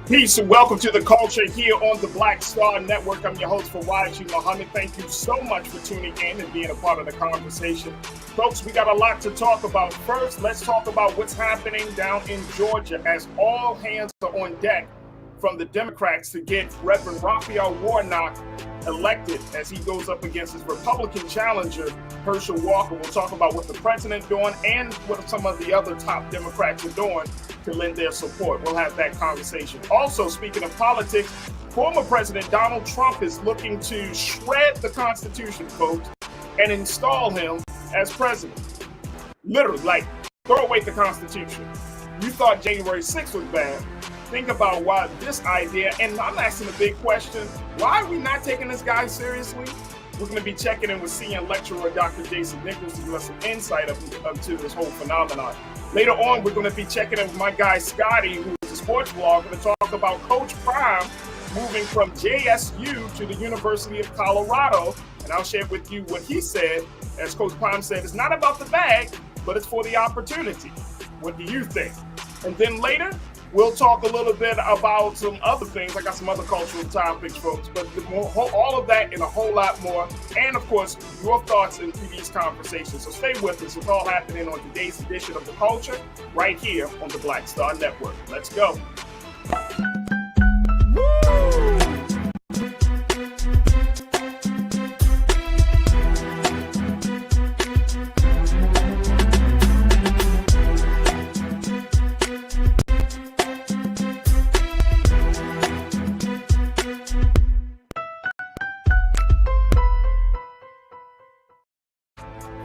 Peace and welcome to the culture here on the Black Star Network. I'm your host, Farajii. Thank you so much for tuning in and being a part of the conversation. Folks, we got a lot to talk about. First, let's talk about what's happening down in Georgia as all hands are on deck from the Democrats to get Reverend Raphael Warnock elected as he goes up against his Republican challenger, Herschel Walker. We'll talk about what the president doing and what some of the other top Democrats are doing to lend their support. We'll have that conversation. Also, speaking of politics, former President Donald Trump is looking to shred the Constitution, folks, and install him as president. Literally, like, throw away the Constitution. You thought January 6th was bad. Think about why this idea, and I'm asking a big question, why are we not taking this guy seriously? We're going to be checking in with CN lecturer Dr. Jason Nichols to give us some insight into this whole phenomenon. Later on, we're going to be checking in with my guy Scotty, who is a sports blogger, to talk about Coach Prime moving from JSU to the University of Colorado. And I'll share with you what he said. As Coach Prime said, it's not about the bag, but it's for the opportunity. What do you think? And then later, we'll talk a little bit about some other things. I got some other cultural topics, folks, but all of that and a whole lot more. And, of course, your thoughts into these conversations. So stay with us. It's all happening on today's edition of The Culture right here on the Black Star Network. Let's go.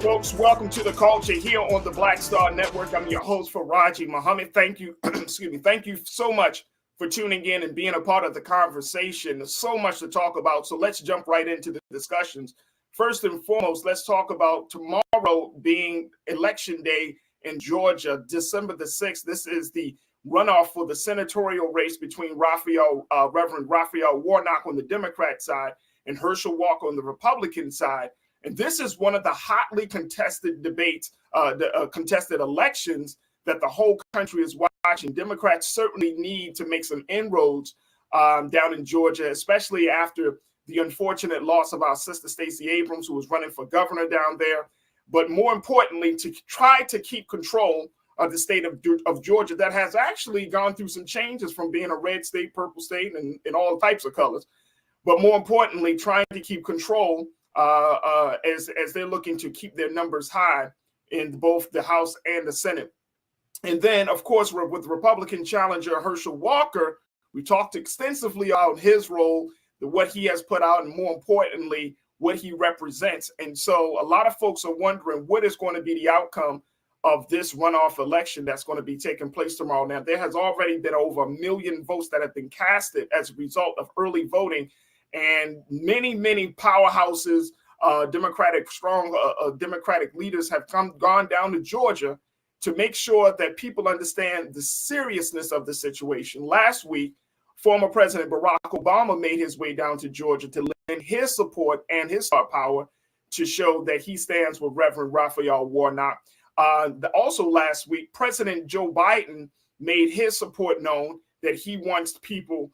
Folks, welcome to the culture here on the Black Star Network. I'm your host, Farajii. Thank you. Thank you so much for tuning in and being a part of the conversation. There's so much to talk about, so let's jump right into the discussions. First and foremost, let's talk about tomorrow being election day in Georgia, December the 6th. This is the runoff for the senatorial race between Reverend Raphael Warnock on the Democrat side and Herschel Walker on the Republican side. And this is one of the hotly contested debates, contested elections that the whole country is watching. Democrats certainly need to make some inroads down in Georgia, especially after the unfortunate loss of our sister Stacey Abrams, who was running for governor down there. But more importantly, to try to keep control of the state of Georgia that has actually gone through some changes from being a red state, purple state, and in all types of colors. But more importantly, trying to keep control as they're looking to keep their numbers high in both the House and the Senate. And then, of course, with Republican challenger Herschel Walker, we talked extensively about his role, what he has put out, and more importantly, what he represents. And so a lot of folks are wondering what is going to be the outcome of this runoff election that's going to be taking place tomorrow. Now, there has already been over 1 million votes that have been casted as a result of early voting. And many powerhouses, Democratic leaders have gone down to Georgia to make sure that people understand the seriousness of the situation. Last week, former President Barack Obama made his way down to Georgia to lend his support and his star power to show that he stands with Reverend Raphael Warnock. Also last week, President Joe Biden made his support known that he wants people,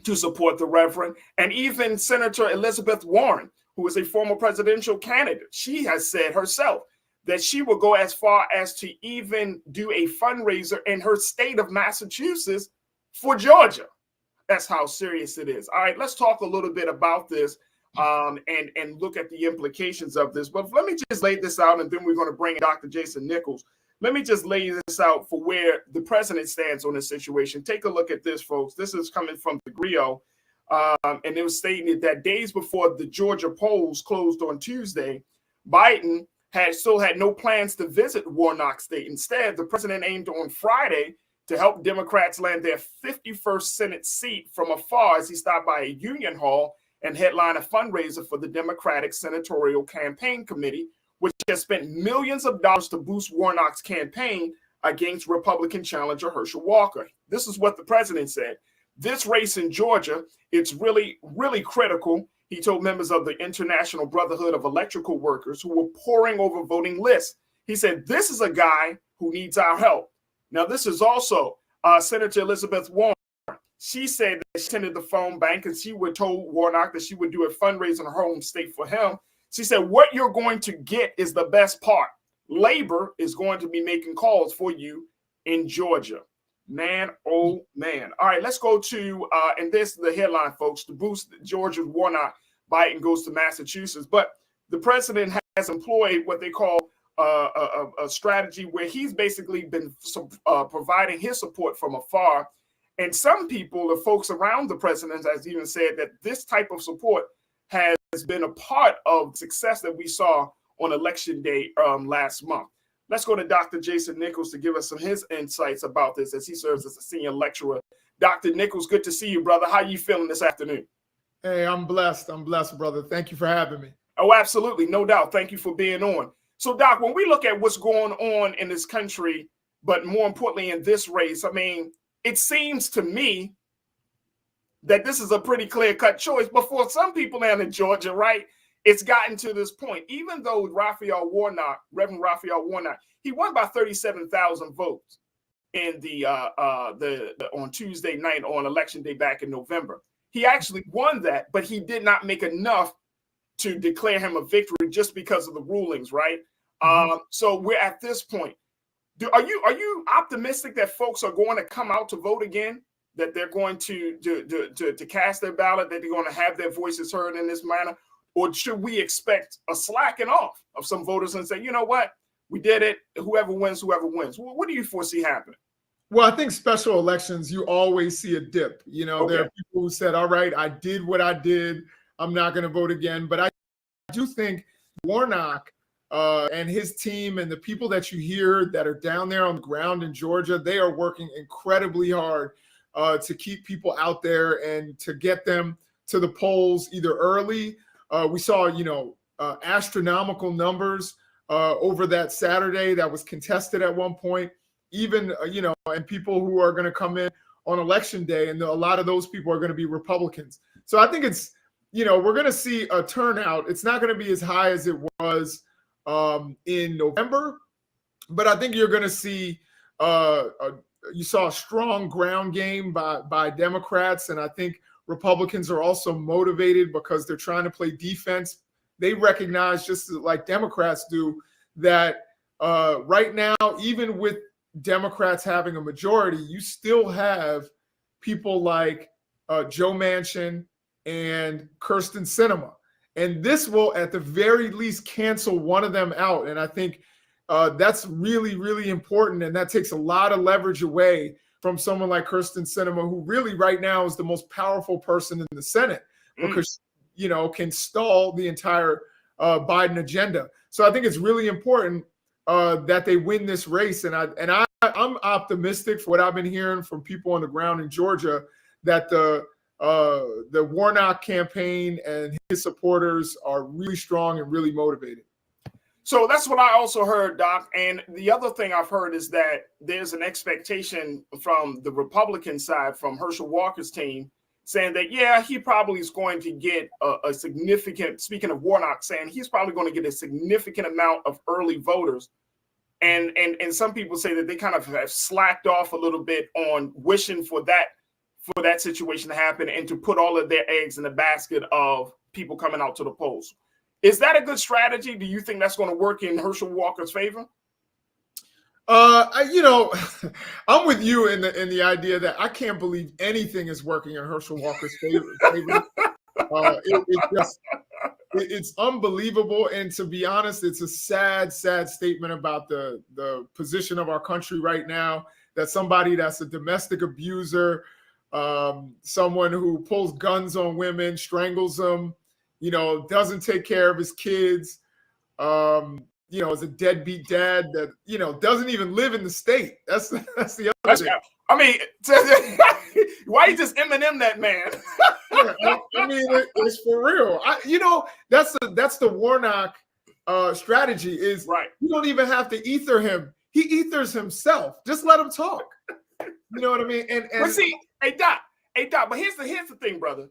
to support the Reverend. And even Senator Elizabeth Warren, who is a former presidential candidate, she has said herself that she will go as far as to even do a fundraiser in her state of Massachusetts for Georgia. That's how serious it is. All right, let's talk a little bit about this and look at the implications of this. But let me just lay this out, and then we're going to bring in Dr. Jason Nichols. Let me just lay this out for where the president stands on this situation. Take a look at this, folks. This is coming from the Grio, and it was stated that days before the Georgia polls closed on Tuesday, Biden still had no plans to visit Warnock State. Instead, the president aimed on Friday to help Democrats land their 51st Senate seat from afar as he stopped by a union hall and headlined a fundraiser for the Democratic Senatorial Campaign Committee, which has spent millions of dollars to boost Warnock's campaign against Republican challenger Herschel Walker. This is what the president said. This race in Georgia, it's really critical, he told members of the International Brotherhood of Electrical Workers who were poring over voting lists. He said, this is a guy who needs our help. Now, this is also Senator Elizabeth Warren. She said that she attended the phone bank and she would told Warnock that she would do a fundraiser in her home state for him. She said, what you're going to get is the best part. Labor is going to be making calls for you in Georgia. Man, oh man. All right, let's go to, and this is the headline, folks, to boost Georgia's Warnock, Biden goes to Massachusetts. But the president has employed what they call a strategy where he's basically been providing his support from afar. And some people, the folks around the president, has even said that this type of support has been a part of success that we saw on election day last month. Let's go to Dr. Jason Nichols to give us some his insights about this as he serves as a senior lecturer. Dr. Nichols, good to see you, brother. How are you feeling this afternoon? Hey, I'm blessed. I'm blessed, brother. Thank you for having me. Oh, absolutely. No doubt. Thank you for being on. So, Doc, when we look at what's going on in this country, but more importantly in this race, I mean, it seems to me that this is a pretty clear-cut choice. But for some people down in Georgia, right, it's gotten to this point. Even though Reverend Raphael Warnock, he won by 37,000 votes in the on Tuesday night on election day back in November. He actually won that, but he did not make enough to declare him a victory just because of the rulings, right? So we're at this point. Are you optimistic that folks are going to come out to vote again? That they're going to cast their ballot? That they're going to have their voices heard in this manner? Or should we expect a slacking off of some voters and say, you know what, we did it. Whoever wins. What do you foresee happening? Well, I think special elections, you always see a dip. You know, There are people who said, all right, I did what I did. I'm not going to vote again. But I do think Warnock and his team and the people that you hear that are down there on the ground in Georgia, they are working incredibly hard to keep people out there and to get them to the polls either early. We saw, astronomical numbers over that Saturday that was contested at one point, even, and people who are going to come in on election day. And a lot of those people are going to be Republicans. So I think it's, we're going to see a turnout. It's not going to be as high as it was in November, but I think you're going to see you saw a strong ground game by Democrats, and I think Republicans are also motivated because they're trying to play defense. They recognize, just like Democrats do, that right now, even with Democrats having a majority, you still have people like Joe Manchin and Kyrsten Sinema. And this will, at the very least, cancel one of them out. And I think that's really, really important. And that takes a lot of leverage away from someone like Kyrsten Sinema, who really right now is the most powerful person in the Senate because, can stall the entire Biden agenda. So I think it's really important that they win this race. And I'm optimistic for what I've been hearing from people on the ground in Georgia that the Warnock campaign and his supporters are really strong and really motivated. So that's what I also heard, Doc. And the other thing I've heard is that there's an expectation from the Republican side, from Herschel Walker's team, saying that, yeah, he probably is going to get a significant, speaking of Warnock, saying he's probably going to get a significant amount of early voters. And some people say that they kind of have slacked off a little bit on wishing for that situation to happen and to put all of their eggs in the basket of people coming out to the polls. Is that a good strategy? Do you think that's going to work in Herschel Walker's favor? I'm with you in the idea that I can't believe anything is working in Herschel Walker's favor. It's unbelievable. And to be honest, it's a sad, sad statement about the position of our country right now, that somebody that's a domestic abuser, someone who pulls guns on women, strangles them, doesn't take care of his kids, is a deadbeat dad that, doesn't even live in the state. That's the other thing. I mean, why you just Eminem that man? I mean, it's for real. That's the Warnock strategy is right. You don't even have to ether him. He ethers himself. Just let him talk. You know what I mean? But see, hey Doc, but here's the thing, brother.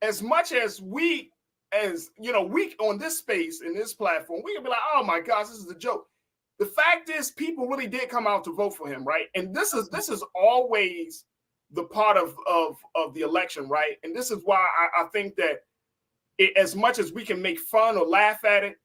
As much as we on this space, in this platform, we can be like, oh my gosh, this is a joke. the fact is people really did come out to vote for him, right? And this is always the part of the election, right? And this is why I think that as much as we can make fun or laugh at it,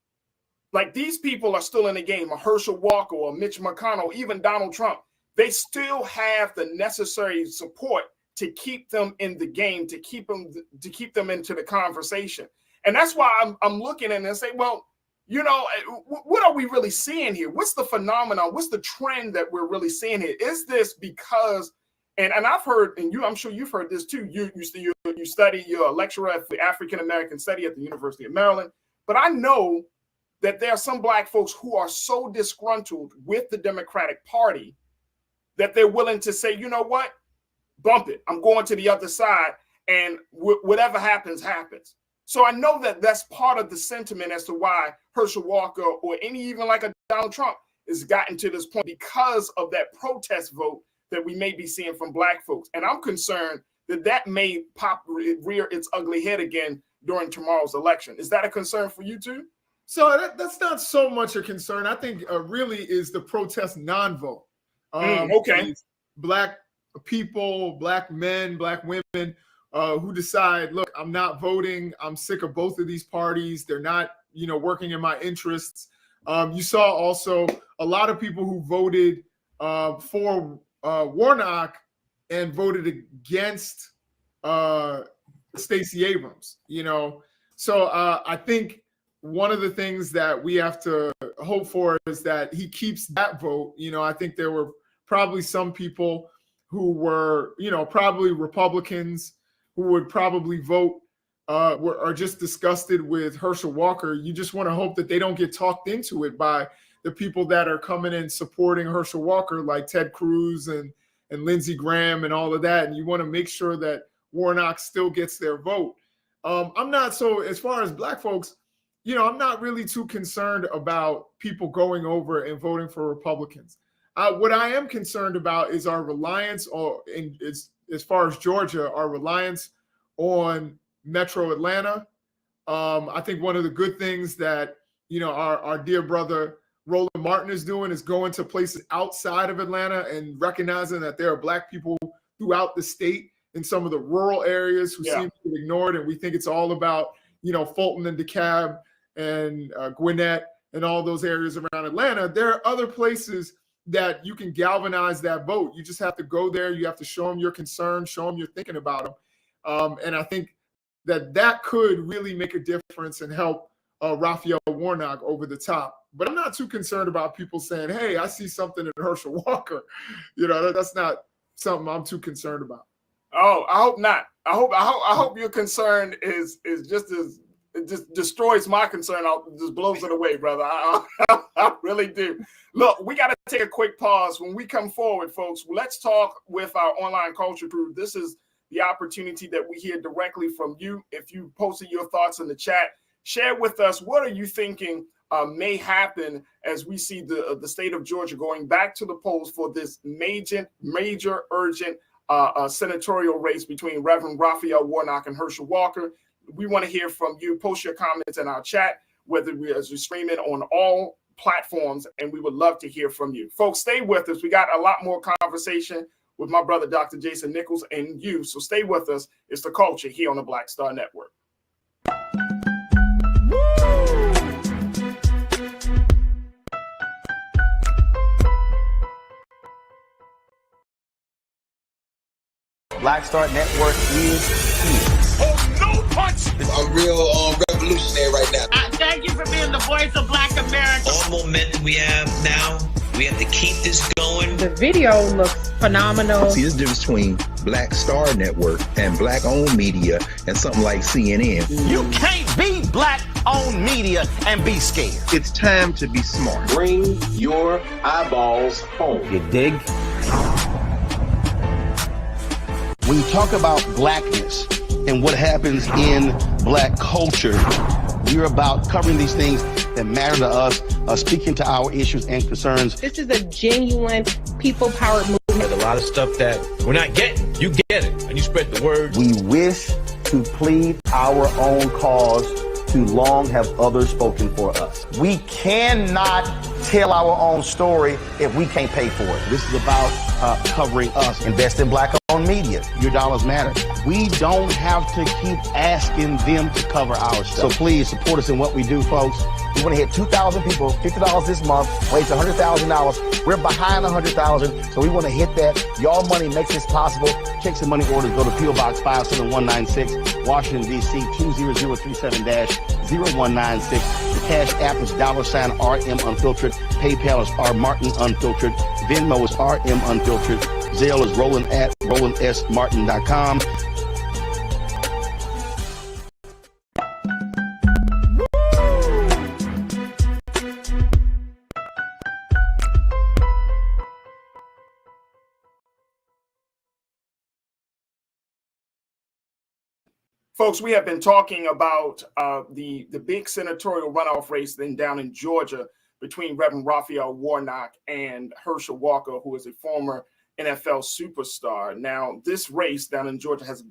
like these people are still in the game. A Herschel Walker or Mitch McConnell, even Donald Trump, they still have the necessary support to keep them in the game, to keep them into the conversation. And that's why I'm looking at it and say, well, you know, what are we really seeing here? What's the phenomenon? What's the trend that we're really seeing here? Is this because, and I've heard, and I'm sure you've heard this too. You study, you're a lecturer at the African American Study at the University of Maryland. But I know that there are some Black folks who are so disgruntled with the Democratic Party that they're willing to say, you know what, bump it. I'm going to the other side, and whatever happens, happens. So I know that that's part of the sentiment as to why Herschel Walker or even like a Donald Trump has gotten to this point, because of that protest vote that we may be seeing from Black folks. And I'm concerned that may rear its ugly head again during tomorrow's election. Is that a concern for you too? So that's not so much a concern. I think really is the protest non-vote. Okay. Black people, Black men, Black women who decide, look, I'm not voting. I'm sick of both of these parties. They're not, working in my interests. You saw also a lot of people who voted for Warnock and voted against Stacey Abrams, So I think one of the things that we have to hope for is that he keeps that vote. I think there were probably some people who were, probably Republicans who would probably vote are just disgusted with Herschel Walker. You just want to hope that they don't get talked into it by the people that are coming in supporting Herschel Walker, like Ted Cruz and Lindsey Graham and all of that. And you want to make sure that Warnock still gets their vote. I'm not so, as far as Black folks, I'm not really too concerned about people going over and voting for Republicans. What I am concerned about is our reliance as far as Georgia, our reliance on Metro Atlanta. I think one of the good things that, our dear brother Roland Martin is doing is going to places outside of Atlanta and recognizing that there are Black people throughout the state in some of the rural areas who seem to be ignored. And we think it's all about, Fulton and DeKalb and Gwinnett and all those areas around Atlanta. There are other places that you can galvanize that vote. You just have to go there. You have to show them your concern, show them you're thinking about them. And I think that could really make a difference and help Raphael Warnock over the top. But I'm not too concerned about people saying, hey, I see something in Herschel Walker. That's not something I'm too concerned about. Oh, I hope not. I hope your concern is just as, it just destroys my concern. Just blows it away, brother. I really do. Look, we got to take a quick pause. When we come forward, folks, let's talk with our online culture crew. This is the opportunity that we hear directly from you. If you posted your thoughts in the chat, share with us, what are you thinking may happen as we see the state of Georgia going back to the polls for this major urgent senatorial race between Reverend Raphael Warnock and Herschel Walker. We want to hear from you. Post your comments in our chat, whether as we stream it on all platforms, and we would love to hear from you. Folks, stay with us. We got a lot more conversation with my brother, Dr. Jason Nichols, and you. So stay with us. It's The Culture here on the Black Star Network. Black Star Network is here. Oh, no punch! I'm real revolutionary right now. Thank you for being the voice of Black America. All momentum we have now, we have to keep this going. The video looks phenomenal. See, there's a difference between Black Star Network and Black-owned media and something like CNN. You can't be Black-owned media and be scared. It's time to be smart. Bring your eyeballs home. You dig? When you talk about blackness and what happens in Black culture, we're about covering these things that matter to us, speaking to our issues and concerns. This is a genuine people-powered movement. There's a lot of stuff that we're not getting. You get it, and you spread the word. We wish to plead our own cause Too long have others spoken for us. We cannot tell our own story if we can't pay for it. This is about covering us. Invest in Black-owned media. Your dollars matter. We don't have to keep asking them to cover our stuff. So please support us in what we do, folks. We want to hit 2,000 people, $50 this month, raise $100,000. We're behind 100,000, so we want to hit that. Y'all money makes this possible. Checks and money orders go to P.O. Box 57196, Washington, D.C. 20037-0196. The Cash App is $RM Unfiltered. PayPal is R Martin Unfiltered. Venmo is RM Unfiltered. Zelle is Roland at RolandSMartin.com. Folks, we have been talking about the big senatorial runoff race then down in Georgia between Reverend Raphael Warnock and Herschel Walker, who is a former NFL superstar. Now, this race down in Georgia has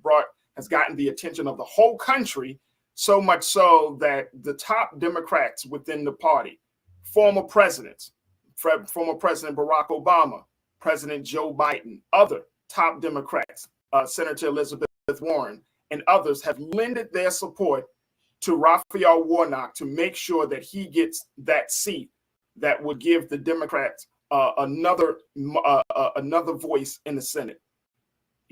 gotten the attention of the whole country, so much so that the top Democrats within the party, former presidents, former President Barack Obama, President Joe Biden, other top Democrats, Senator Elizabeth Warren, and others have lended their support to Raphael Warnock to make sure that he gets that seat that would give the Democrats another voice in the Senate,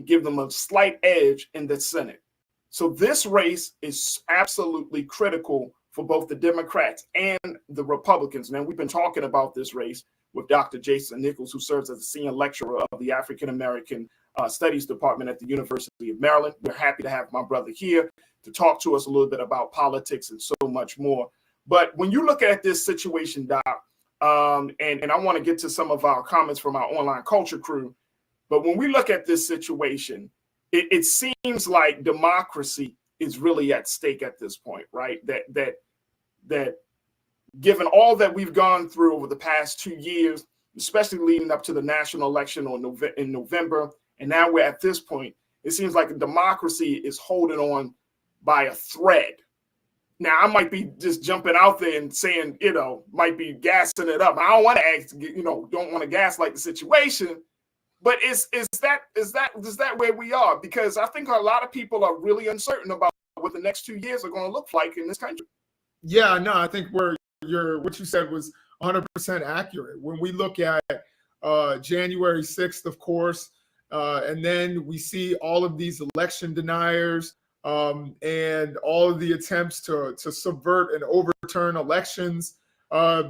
give them a slight edge in the Senate. So this race is absolutely critical for both the Democrats and the Republicans. Now, we've been talking about this race with Dr. Jason Nichols, who serves as a senior lecturer of the African American Studies Department at the University of Maryland. We're happy to have my brother here to talk to us a little bit about politics and so much more. But when you look at this situation, Doc, and I want to get to some of our comments from our online culture crew, but when we look at this situation, it seems like democracy is really at stake at this point, right? That given all that we've gone through over the past 2 years, especially leading up to the national election in November, and now we're at this point, it seems like a democracy is holding on by a thread. Now, I might be just jumping out there and saying, might be gassing it up. I don't want to don't want to gaslight the situation, but is that where we are? Because I think a lot of people are really uncertain about what the next 2 years are going to look like in this country. Yeah, no, I think what you said was 100% accurate. When we look at January 6th, of course, and then we see all of these election deniers and all of the attempts to subvert and overturn elections,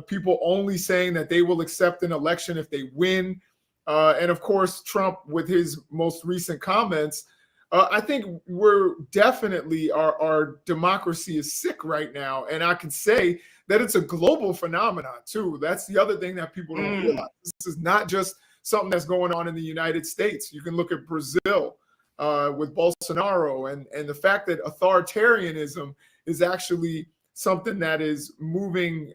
people only saying that they will accept an election if they win. And of course, Trump with his most recent comments, I think we're definitely, our democracy is sick right now. And I can say that it's a global phenomenon too. That's the other thing that people don't realize. This is not just something that's going on in the United States. You can look at Brazil with Bolsonaro and the fact that authoritarianism is actually something that is moving,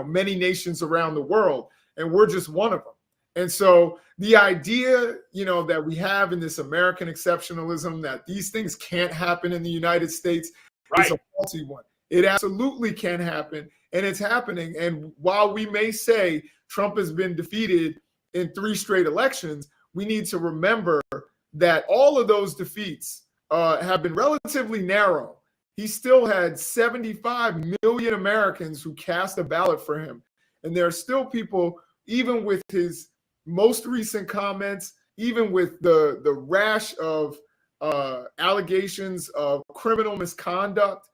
many nations around the world, and we're just one of them. And so the idea, that we have in this American exceptionalism that these things can't happen in the United States is a faulty one. It absolutely can happen, and it's happening. And while we may say Trump has been defeated in 3 straight elections, we need to remember that all of those defeats have been relatively narrow. He still had 75 million Americans who cast a ballot for him. And there are still people, even with his most recent comments, even with the rash of allegations of criminal misconduct,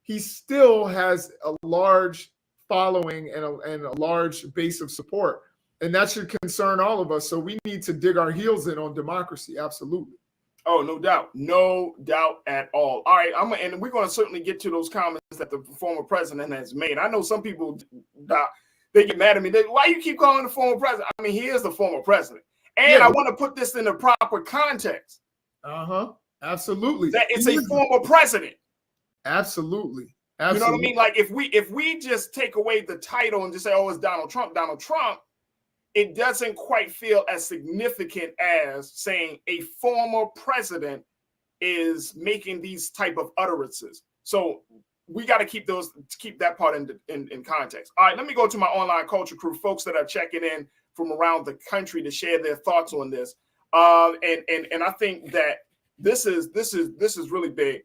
he still has a large following and a large base of support. And that should concern all of us. So we need to dig our heels in on democracy. Absolutely. Oh, no doubt. No doubt at all. All right. And we're going to certainly get to those comments that the former president has made. I know some people, they get mad at me. Why you keep calling the former president? I mean, he is the former president. And I want to put this in the proper context. Absolutely. That it's a former president. Absolutely. You know what I mean? Like if we just take away the title and just say, oh, it's Donald Trump, it doesn't quite feel as significant as saying a former president is making these type of utterances. So we got to keep that part in context. All right, let me go to my online culture crew, folks that are checking in from around the country to share their thoughts on this. And I think that this is really big.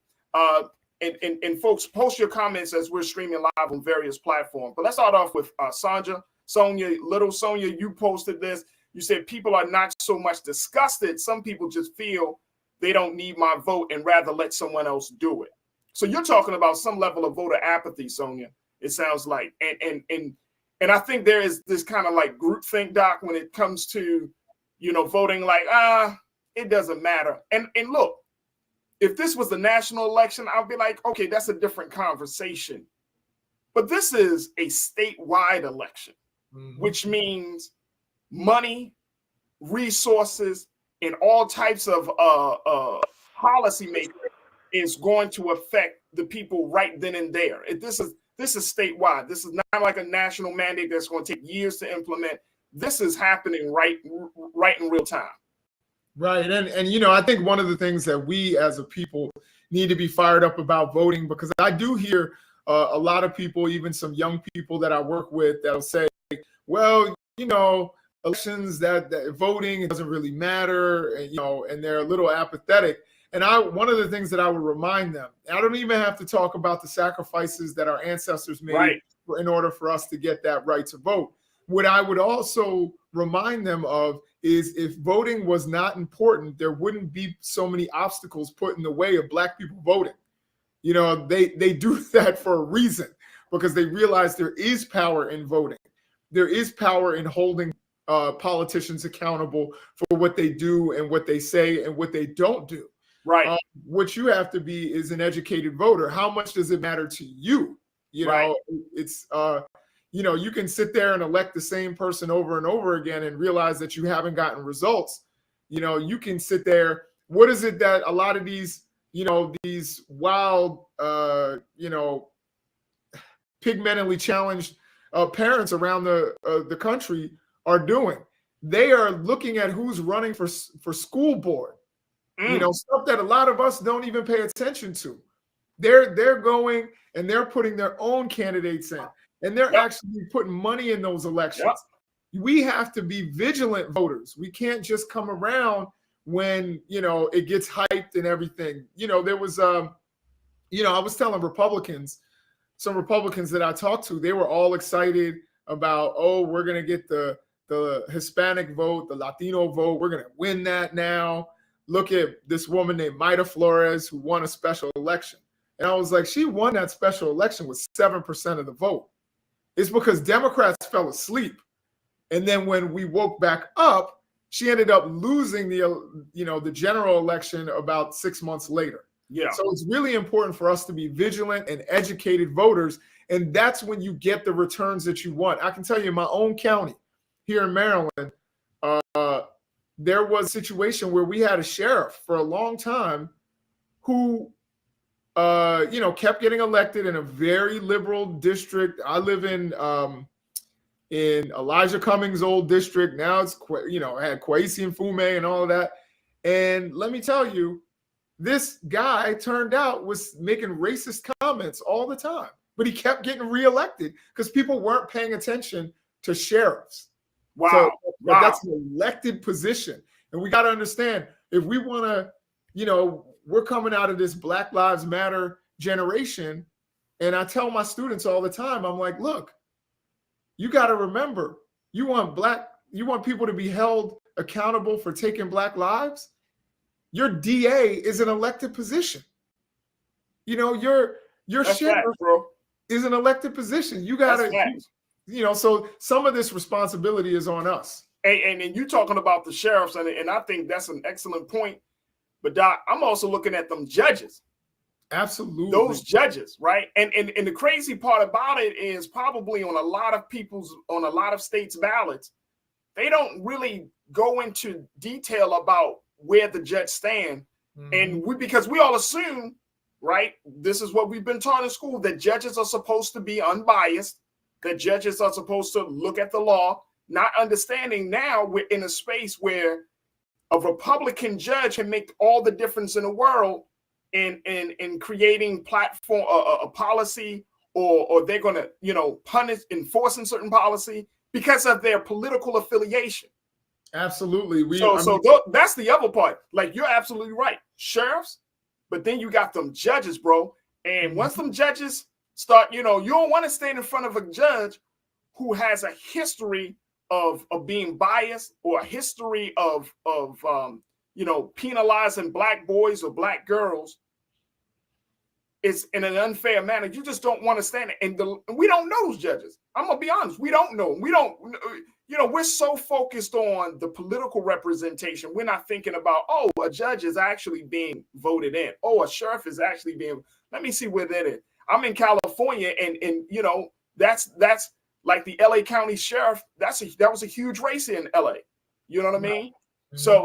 And folks, post your comments as we're streaming live on various platforms. But let's start off with Sonia, little Sonia, you posted this. You said people are not so much disgusted. Some people just feel they don't need my vote and rather let someone else do it. So you're talking about some level of voter apathy, Sonia, it sounds like. And I think there is this kind of like groupthink, Doc, when it comes to, voting like, it doesn't matter. And look, if this was the national election, I'll be like, okay, that's a different conversation. But this is a statewide election, which means money, resources, and all types of policy making is going to affect the people right then and there. This is statewide. This is not like a national mandate that's going to take years to implement. This is happening right in real time. Right. And I think one of the things that we as a people need to be fired up about voting, because I do hear a lot of people, even some young people that I work with, that'll say, well, elections, that voting, it doesn't really matter, and they're a little apathetic. And one of the things that I would remind them, I don't even have to talk about the sacrifices that our ancestors made in order for us to get that right to vote. What I would also remind them of is if voting was not important, there wouldn't be so many obstacles put in the way of Black people voting. They do that for a reason, because they realize there is power in voting. There is power in holding politicians accountable for what they do and what they say and what they don't do. Right. What you have to be is an educated voter. How much does it matter to you? It's you can sit there and elect the same person over and over again and realize that you haven't gotten results. You can sit there. What is it that a lot of these, these wild, pigmentally challenged parents around the country are doing? They are looking at who's running for school board. Stuff that a lot of us don't even pay attention to. They're going and they're putting their own candidates in, and they're actually putting money in those elections. We have to be vigilant voters. We can't just come around when it gets hyped and everything. There was I was telling some Republicans that I talked to, they were all excited about, we're gonna get the Hispanic vote, the Latino vote. We're gonna win that now. Look at this woman named Mayra Flores who won a special election. And I was like, she won that special election with 7% of the vote. It's because Democrats fell asleep. And then when we woke back up, she ended up losing the general election about 6 months later. Yeah. So it's really important for us to be vigilant and educated voters. And that's when you get the returns that you want. I can tell you in my own county here in Maryland, there was a situation where we had a sheriff for a long time who, kept getting elected in a very liberal district. I live in Elijah Cummings' old district. Now it's, had Kwesi Mfume and all of that. And let me tell you, this guy turned out was making racist comments all the time, but he kept getting reelected because people weren't paying attention to sheriffs. Wow. So that's an elected position. And we got to understand, if we want to, we're coming out of this Black Lives Matter generation. And I tell my students all the time, I'm like, look, you got to remember, you want people to be held accountable for taking Black lives. Your DA is an elected position. Your sheriff is an elected position. You got to, so some of this responsibility is on us. And you're talking about the sheriffs, and I think that's an excellent point. But Doc, I'm also looking at them judges. Absolutely. Those judges, right? And the crazy part about it is probably on a lot of states' ballots, they don't really go into detail about where the judge stand. And because we all assume, right, this is what we've been taught in school, that judges are supposed to be unbiased, that judges are supposed to look at the law, not understanding now we're in a space where a Republican judge can make all the difference in the world in creating platform a policy, or they're going to, you know, punish enforcing certain policy because of their political affiliation. Absolutely. That's the other part. Like, you're absolutely right. Sheriffs, but then you got them judges, bro. And once them judges start, you know, you don't want to stand in front of a judge who has a history of being biased, or a history of you know, penalizing black boys or black girls is in an unfair manner. You just don't want to stand it. And we don't know those judges. I'm gonna be honest. We don't know. We don't. You know, we're so focused on the political representation. We're not thinking about, oh, a judge is actually being voted in. Oh, a sheriff is actually being. Let me see where that is. I'm in California, and you know, that's like the LA County sheriff. That was a huge race in LA. You know what I mean? So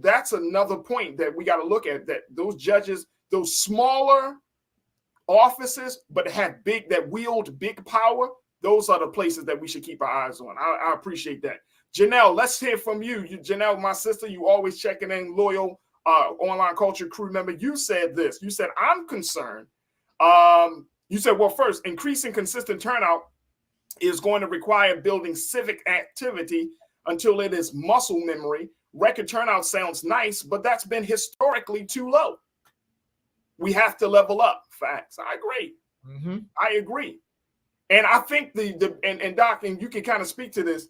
that's another point that we got to look at, that those judges, those smaller offices, but that wield big power, those are the places that we should keep our eyes on. I appreciate that. Janelle, let's hear from you. Janelle, my sister, you always checking in, loyal online culture crew member. You said this. You said, I'm concerned. You said, well, first, increasing consistent turnout is going to require building civic activity until it is muscle memory. Record turnout sounds nice, but that's been historically too low. We have to level up. Facts. I agree. I agree. And I think and Doc, and you can kind of speak to this,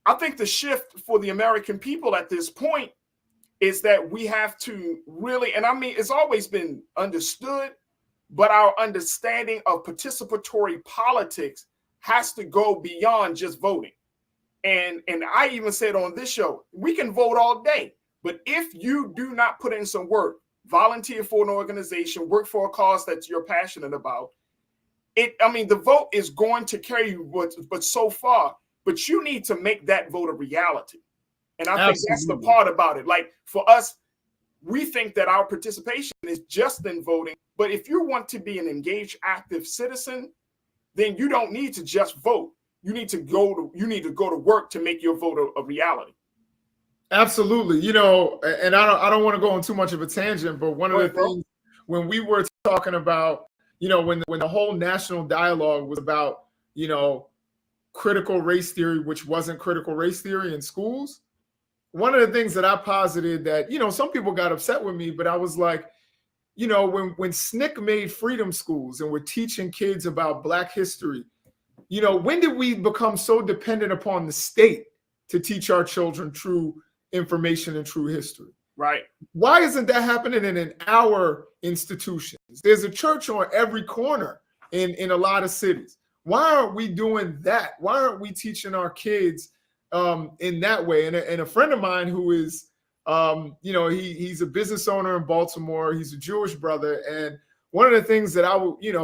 I think the shift for the American people at this point is that we have to really, and I mean, it's always been understood, but our understanding of participatory politics has to go beyond just voting. And I even said on this show, we can vote all day, but if you do not put in some work, volunteer for an organization, work for a cause that you're passionate about, the vote is going to carry you, but so far, but you need to make that vote a reality. And I think that's the part about it. Like, for us, we think that our participation is just in voting, but if you want to be an engaged, active citizen, then you don't need to just vote. You need to go to work to make your vote a reality. Absolutely. You know, and I don't want to go on too much of a tangent, but one of the things when we were talking about, you know, when the whole national dialogue was about, you know, critical race theory, which wasn't critical race theory in schools, one of the things that I posited that, you know, some people got upset with me, but I was like, you know, when SNCC made freedom schools and we're teaching kids about Black history, you know, when did we become so dependent upon the state to teach our children true information and true history? Right. Why isn't that happening in our institutions? There's a church on every corner in a lot of cities. Why aren't we doing that? Why aren't we teaching our kids in that way? And a friend of mine who is, you know, he's a business owner in Baltimore. He's a Jewish brother. And one of the things that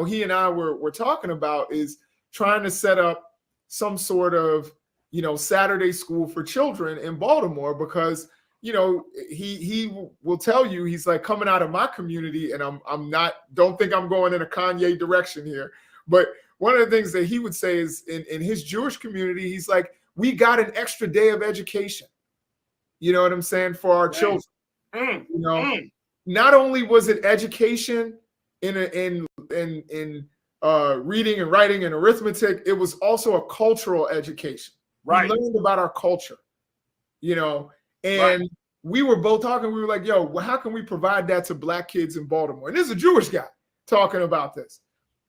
he and I were talking about is trying to set up some sort of, you know, Saturday school for children in Baltimore, because, you know, he will tell you, he's like, coming out of my community, and don't think I'm going in a Kanye direction here, but one of the things that he would say is in his Jewish community, he's like, we got an extra day of education. You know what I'm saying? For our children. You know, not only was it education in reading and writing and arithmetic, it was also a cultural education. Right. We learned about our culture, you know, and we were both talking. We were like, yo, well, how can we provide that to Black kids in Baltimore? And this is a Jewish guy talking about this,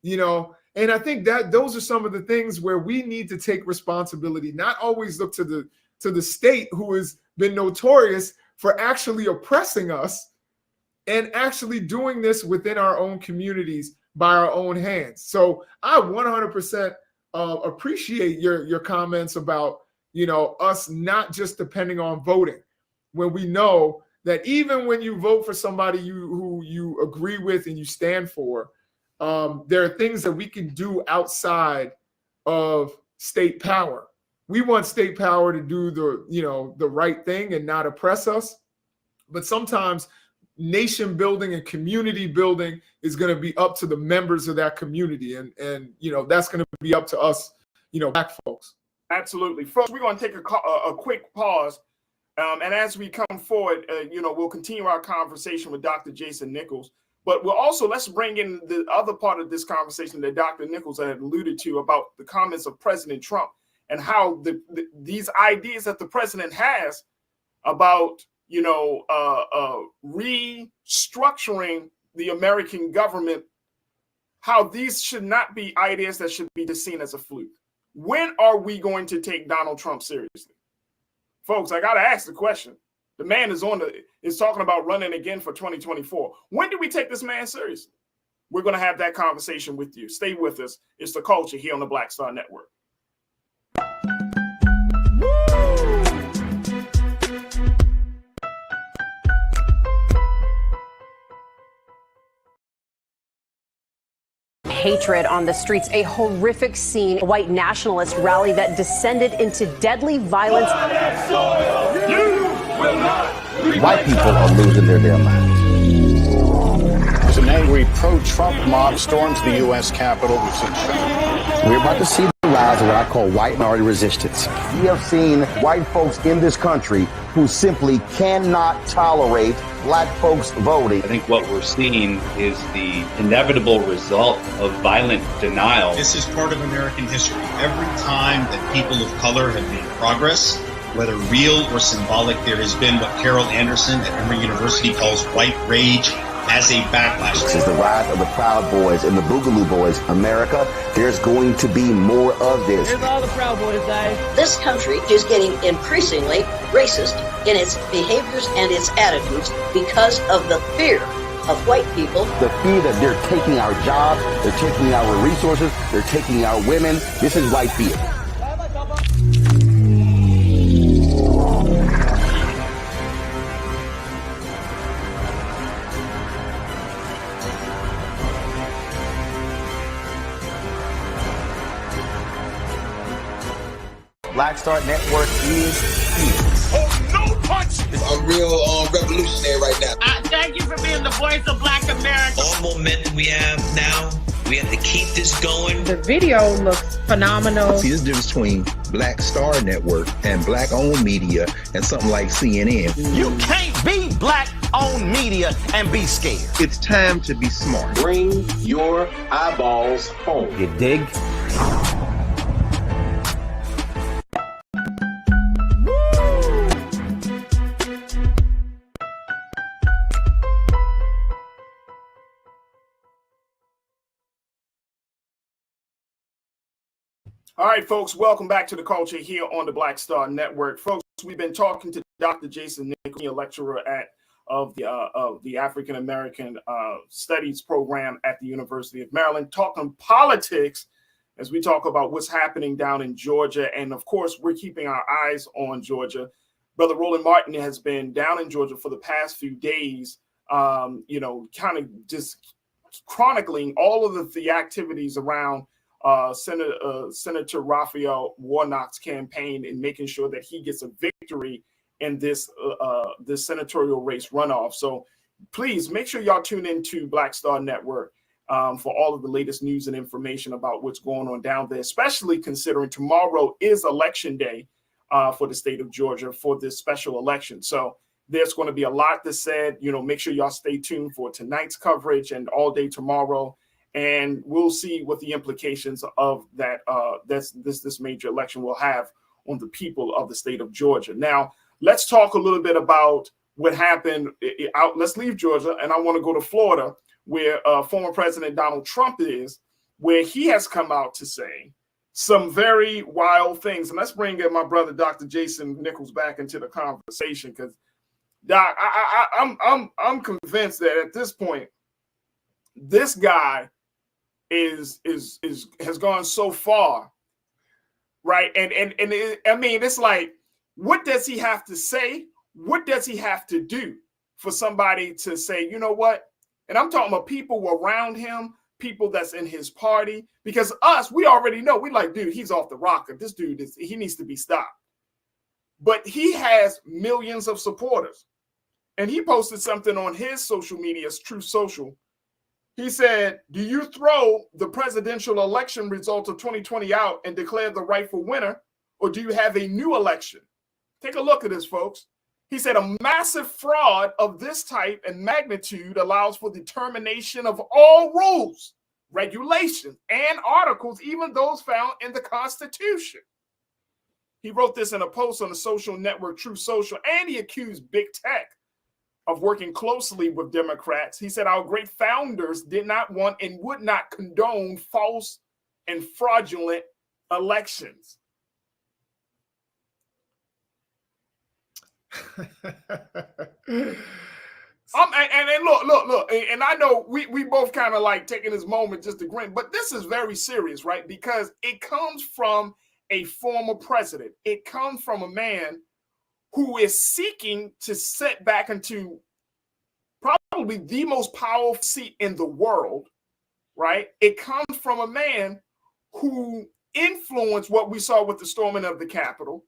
you know, and I think that those are some of the things where we need to take responsibility, not always look to the state, who has been notorious for actually oppressing us, and actually doing this within our own communities by our own hands. So I 100% appreciate your comments about, you know, us not just depending on voting, when we know that even when you vote for somebody who you agree with and you stand for, there are things that we can do outside of state power. We want state power to do the right thing and not oppress us. But sometimes nation building and community building is going to be up to the members of that community. And you know, that's going to be up to us, you know, Black folks. Absolutely. Folks, we're going to take a quick pause. And as we come forward, we'll continue our conversation with Dr. Jason Nichols. But we'll also, let's bring in the other part of this conversation that Dr. Nichols had alluded to about the comments of President Trump and how these ideas that the president has about, restructuring the American government, how these should not be ideas that should be just seen as a fluke. When are we going to take Donald Trump seriously? Folks, I got to ask the question. The man is talking about running again for 2024. When do we take this man seriously? We're going to have that conversation with you. Stay with us. It's The Culture here on the Black Star Network. Hatred on the streets, a horrific scene, a white nationalist rally that descended into deadly violence. White people are losing their damn minds. As an angry pro-Trump mob storms the U.S. Capitol, We're about to see the rise of what I call white minority resistance. We have seen white folks in this country who simply cannot tolerate black folks voting. I think what we're seeing is the inevitable result of violent denial. This is part of American history. Every time that people of color have made progress, whether real or symbolic, there has been what Carol Anderson at Emory University calls white rage as a backlash. This is the rise of the Proud Boys and the Boogaloo Boys. America, there's going to be more of this. Here's all the Proud Boys, guys. This country is getting increasingly racist in its behaviors and its attitudes because of the fear of white people. The fear that they're taking our jobs, they're taking our resources, they're taking our women. This is white fear. Black Star Network is here. Oh, no punch! I'm real revolutionary right now. Thank you for being the voice of Black America. All momentum we have now, we have to keep this going. The video looks phenomenal. See, there's a difference between Black Star Network and black-owned media and something like CNN. You can't be black-owned media and be scared. It's time to be smart. Bring your eyeballs home. You dig? All right, folks, welcome back to The Culture here on the Black Star Network. Folks, we've been talking to Dr. Jason Nichols, a lecturer of the African American Studies program at the University of Maryland, talking politics as we talk about what's happening down in Georgia. And of course, we're keeping our eyes on Georgia. Brother Roland Martin has been down in Georgia for the past few days, kind of just chronicling all of the activities around Senator Raphael Warnock's campaign and making sure that he gets a victory in this senatorial race runoff. So please make sure y'all tune into Black Star Network for all of the latest news and information about what's going on down there, especially considering tomorrow is election day for the state of Georgia for this special election. So there's going to be a lot that's said. Make sure y'all stay tuned for tonight's coverage and all day tomorrow. And we'll see what the implications of that this major election will have on the people of the state of Georgia. Now, let's talk a little bit about what happened. Let's leave Georgia, and I want to go to Florida, where former President Donald Trump is, where he has come out to say some very wild things. And let's bring in my brother, Dr. Jason Nichols, back into the conversation, because Doc, I'm convinced that at this point, this guy has gone so far, right? And I mean, it's like, what does he have to say? What does he have to do for somebody to say, you know what? And I'm talking about people around him, people that's in his party, because we already know, we like, dude, he's off the rocker. This dude he needs to be stopped. But he has millions of supporters. And he posted something on his social media, Truth Social. He said, do you throw the presidential election results of 2020 out and declare the rightful winner, or do you have a new election? Take a look at this, folks. He said a massive fraud of this type and magnitude allows for the termination of all rules, regulations, and articles, even those found in the Constitution. He wrote this in a post on the social network Truth Social, and he accused big tech of working closely with Democrats. He said our great founders did not want and would not condone false and fraudulent elections. And look, and I know we both kind of like taking this moment just to grin, but this is very serious, right? Because it comes from a former president. It comes from a man who is seeking to set back into probably the most powerful seat in the world, right? It comes from a man who influenced what we saw with the storming of the Capitol.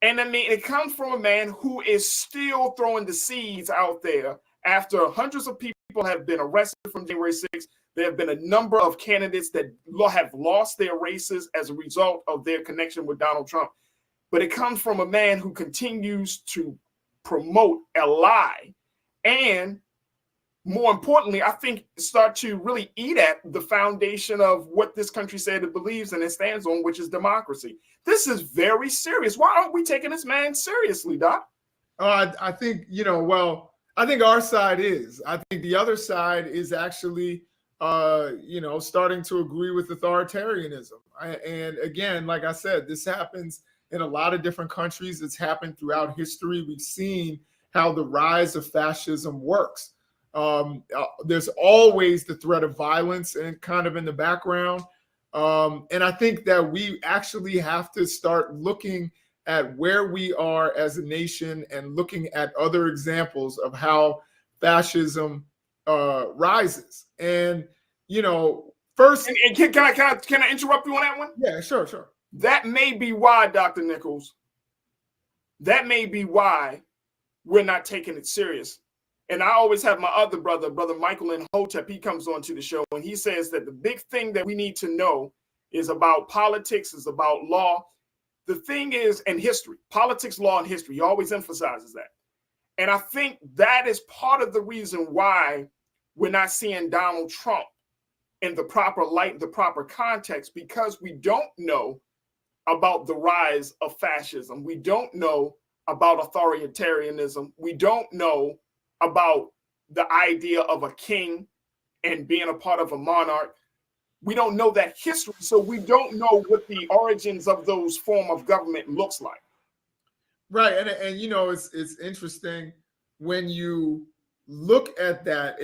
And I mean, it comes from a man who is still throwing the seeds out there after hundreds of people have been arrested from January 6th. There have been a number of candidates that have lost their races as a result of their connection with Donald Trump. But it comes from a man who continues to promote a lie and, more importantly, I think start to really eat at the foundation of what this country said it believes and it stands on, which is democracy. This is very serious. Why aren't we taking this man seriously, Doc? I think, I think our side is. I think the other side is actually, starting to agree with authoritarianism. And again, like I said, this happens in a lot of different countries. It's happened throughout history. We've seen how the rise of fascism works. There's always the threat of violence and kind of in the background. And I think that we actually have to start looking at where we are as a nation and looking at other examples of how fascism rises. And, first. And can I interrupt you on that one? Yeah, sure. That may be why, Dr. Nichols, that may be why we're not taking it serious. And I always have my other brother Michael in Hotep. He comes on to the show and he says that the big thing that we need to know is about politics, is about law. The thing is, and history, politics, law, and history. He always emphasizes that. And I think that is part of the reason why we're not seeing Donald Trump in the proper light, the proper context, because we don't know about the rise of fascism. We don't know about authoritarianism. We don't know about the idea of a king and being a part of a monarch. We don't know that history, so we don't know what the origins of those form of government looks like. Right, and it's interesting when you look at that.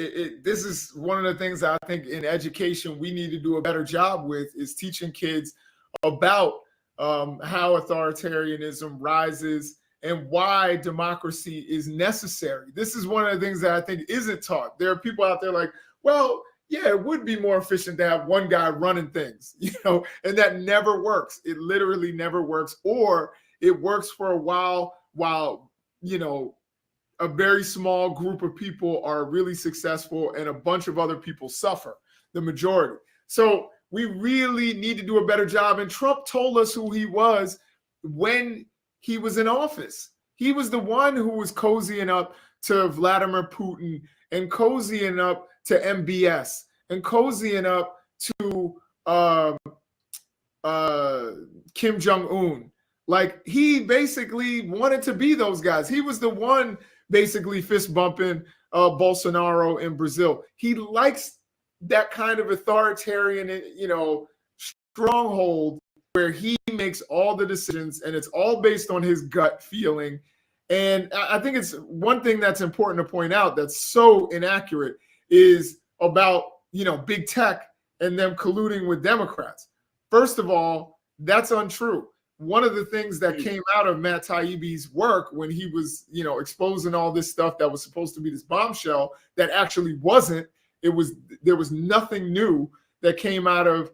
This is one of the things I think in education we need to do a better job with, is teaching kids about how authoritarianism rises and why democracy is necessary. This is one of the things that I think isn't taught. There are people out there like, well, yeah, it would be more efficient to have one guy running things, and that never works. It literally never works, or it works for a while a very small group of people are really successful and a bunch of other people suffer, the majority. So we really need to do a better job. And Trump told us who he was when he was in office. He was the one who was cozying up to Vladimir Putin and cozying up to MBS and cozying up to Kim Jong-un. Like, he basically wanted to be those guys. He was the one basically fist bumping Bolsonaro in Brazil. He likes that kind of authoritarian, stronghold where he makes all the decisions and it's all based on his gut feeling. And I think it's one thing that's important to point out that's so inaccurate is about, big tech and them colluding with Democrats. First of all, that's untrue. One of the things that came out of Matt Taibbi's work when he was, exposing all this stuff that was supposed to be this bombshell that actually wasn't, there was nothing new that came out of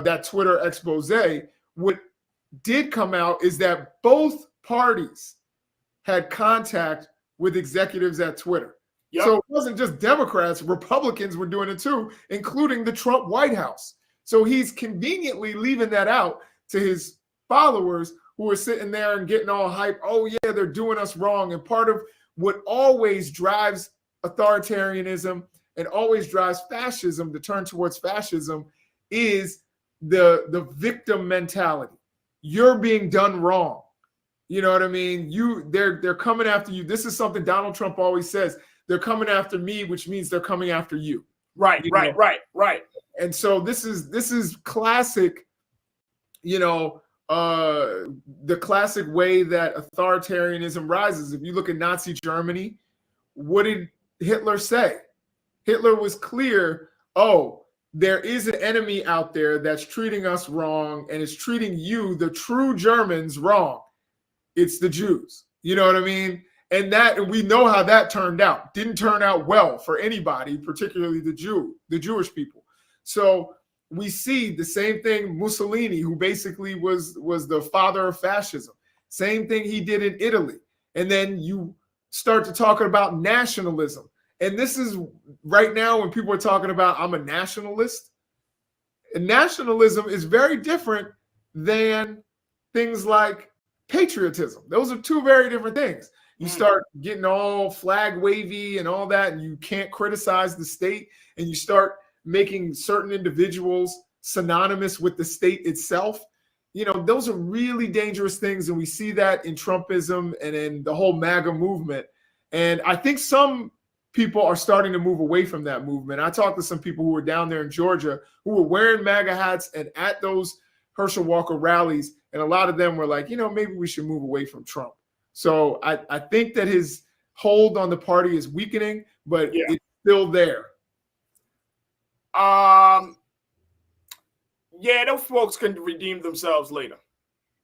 that Twitter expose. What did come out is that both parties had contact with executives at Twitter. Yep. So it wasn't just Democrats, Republicans were doing it too, including the Trump White House. So he's conveniently leaving that out to his followers who are sitting there and getting all hype. Oh yeah, they're doing us wrong. And part of what always drives authoritarianism and always drives fascism to turn towards fascism is the victim mentality. You're being done wrong. You know what I mean? They're coming after you. This is something Donald Trump always says. They're coming after me, which means they're coming after you. Right. And so this is classic, the classic way that authoritarianism rises. If you look at Nazi Germany, what did Hitler say? Hitler was clear, there is an enemy out there that's treating us wrong and is treating you, the true Germans, wrong. It's the Jews. You know what I mean? And we know how that turned out. Didn't turn out well for anybody, particularly the Jewish people. So we see the same thing. Mussolini, who basically was the father of fascism. Same thing he did in Italy. And then you start to talking about nationalism. And this is right now when people are talking about I'm a nationalist. And nationalism is very different than things like patriotism. Those are two very different things. You start getting all flag wavy and all that, and you can't criticize the state, and you start making certain individuals synonymous with the state itself. Those are really dangerous things, and we see that in Trumpism and in the whole MAGA movement. And I think some people are starting to move away from that movement. I talked to some people who were down there in Georgia who were wearing MAGA hats and at those Herschel Walker rallies, and a lot of them were like, maybe we should move away from Trump. So I think that his hold on the party is weakening, but it's still there. Those folks can redeem themselves later.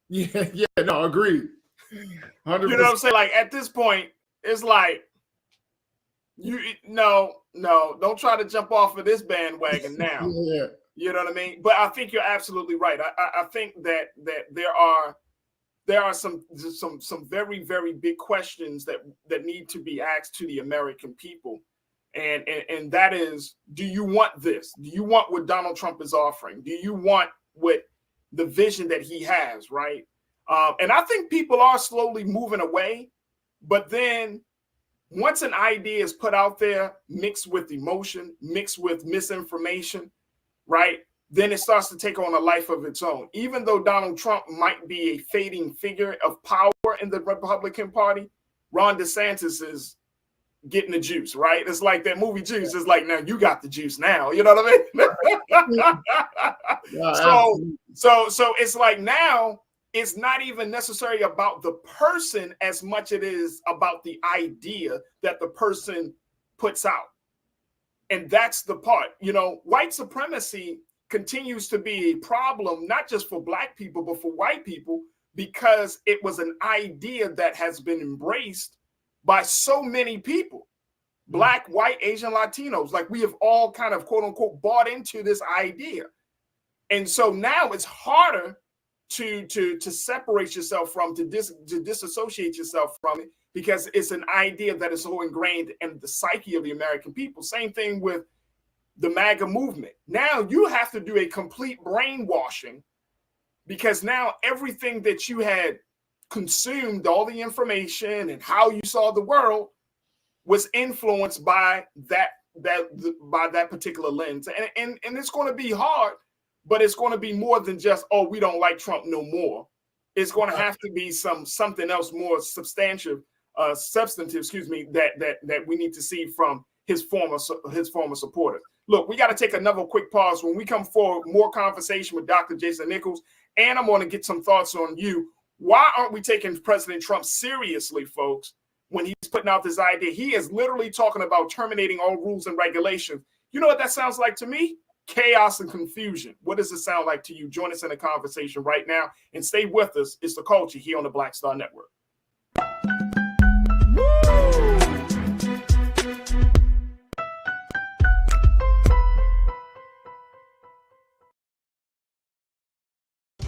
No, agreed. 100%. You know what I'm saying? Like at this point, it's like don't try to jump off of this bandwagon now. You know what I mean? But I think you're absolutely right. I think that there are some very, very big questions that need to be asked to the American people. And that is, do you want this? Do you want what Donald Trump is offering? Do you want what the vision that he has, right? And I think people are slowly moving away. But then once an idea is put out there, mixed with emotion, mixed with misinformation, right? Then it starts to take on a life of its own. Even though Donald Trump might be a fading figure of power in the Republican Party, Ron DeSantis is getting the juice, right? It's like that movie Juice. It's like, now you got the juice now. You know what I mean? So it's like now it's not even necessarily about the person as much it is about the idea that the person puts out. And that's the part, white supremacy continues to be a problem, not just for Black people, but for white people, because it was an idea that has been embraced by so many people, Black, white, Asian, Latinos. Like we have all kind of quote unquote bought into this idea. And so now it's harder to separate yourself from, to disassociate yourself from it, because it's an idea that is so ingrained in the psyche of the American people. Same thing with the MAGA movement. Now you have to do a complete brainwashing, because now everything that you had consumed, all the information and how you saw the world, was influenced by that particular lens. And it's going to be hard, but it's going to be more than just, we don't like Trump no more. It's going to have to be something else more substantive, that we need to see from his former supporters. Look, we got to take another quick pause. When we come forward, more conversation with Dr. Jason Nichols, and I'm going to get some thoughts on you. Why aren't we taking President Trump seriously, folks, when he's putting out this idea? He is literally talking about terminating all rules and regulations. You know what that sounds like to me? Chaos and confusion. What does it sound like to you? Join us in the conversation right now and stay with us. It's The Culture here on the Black Star Network.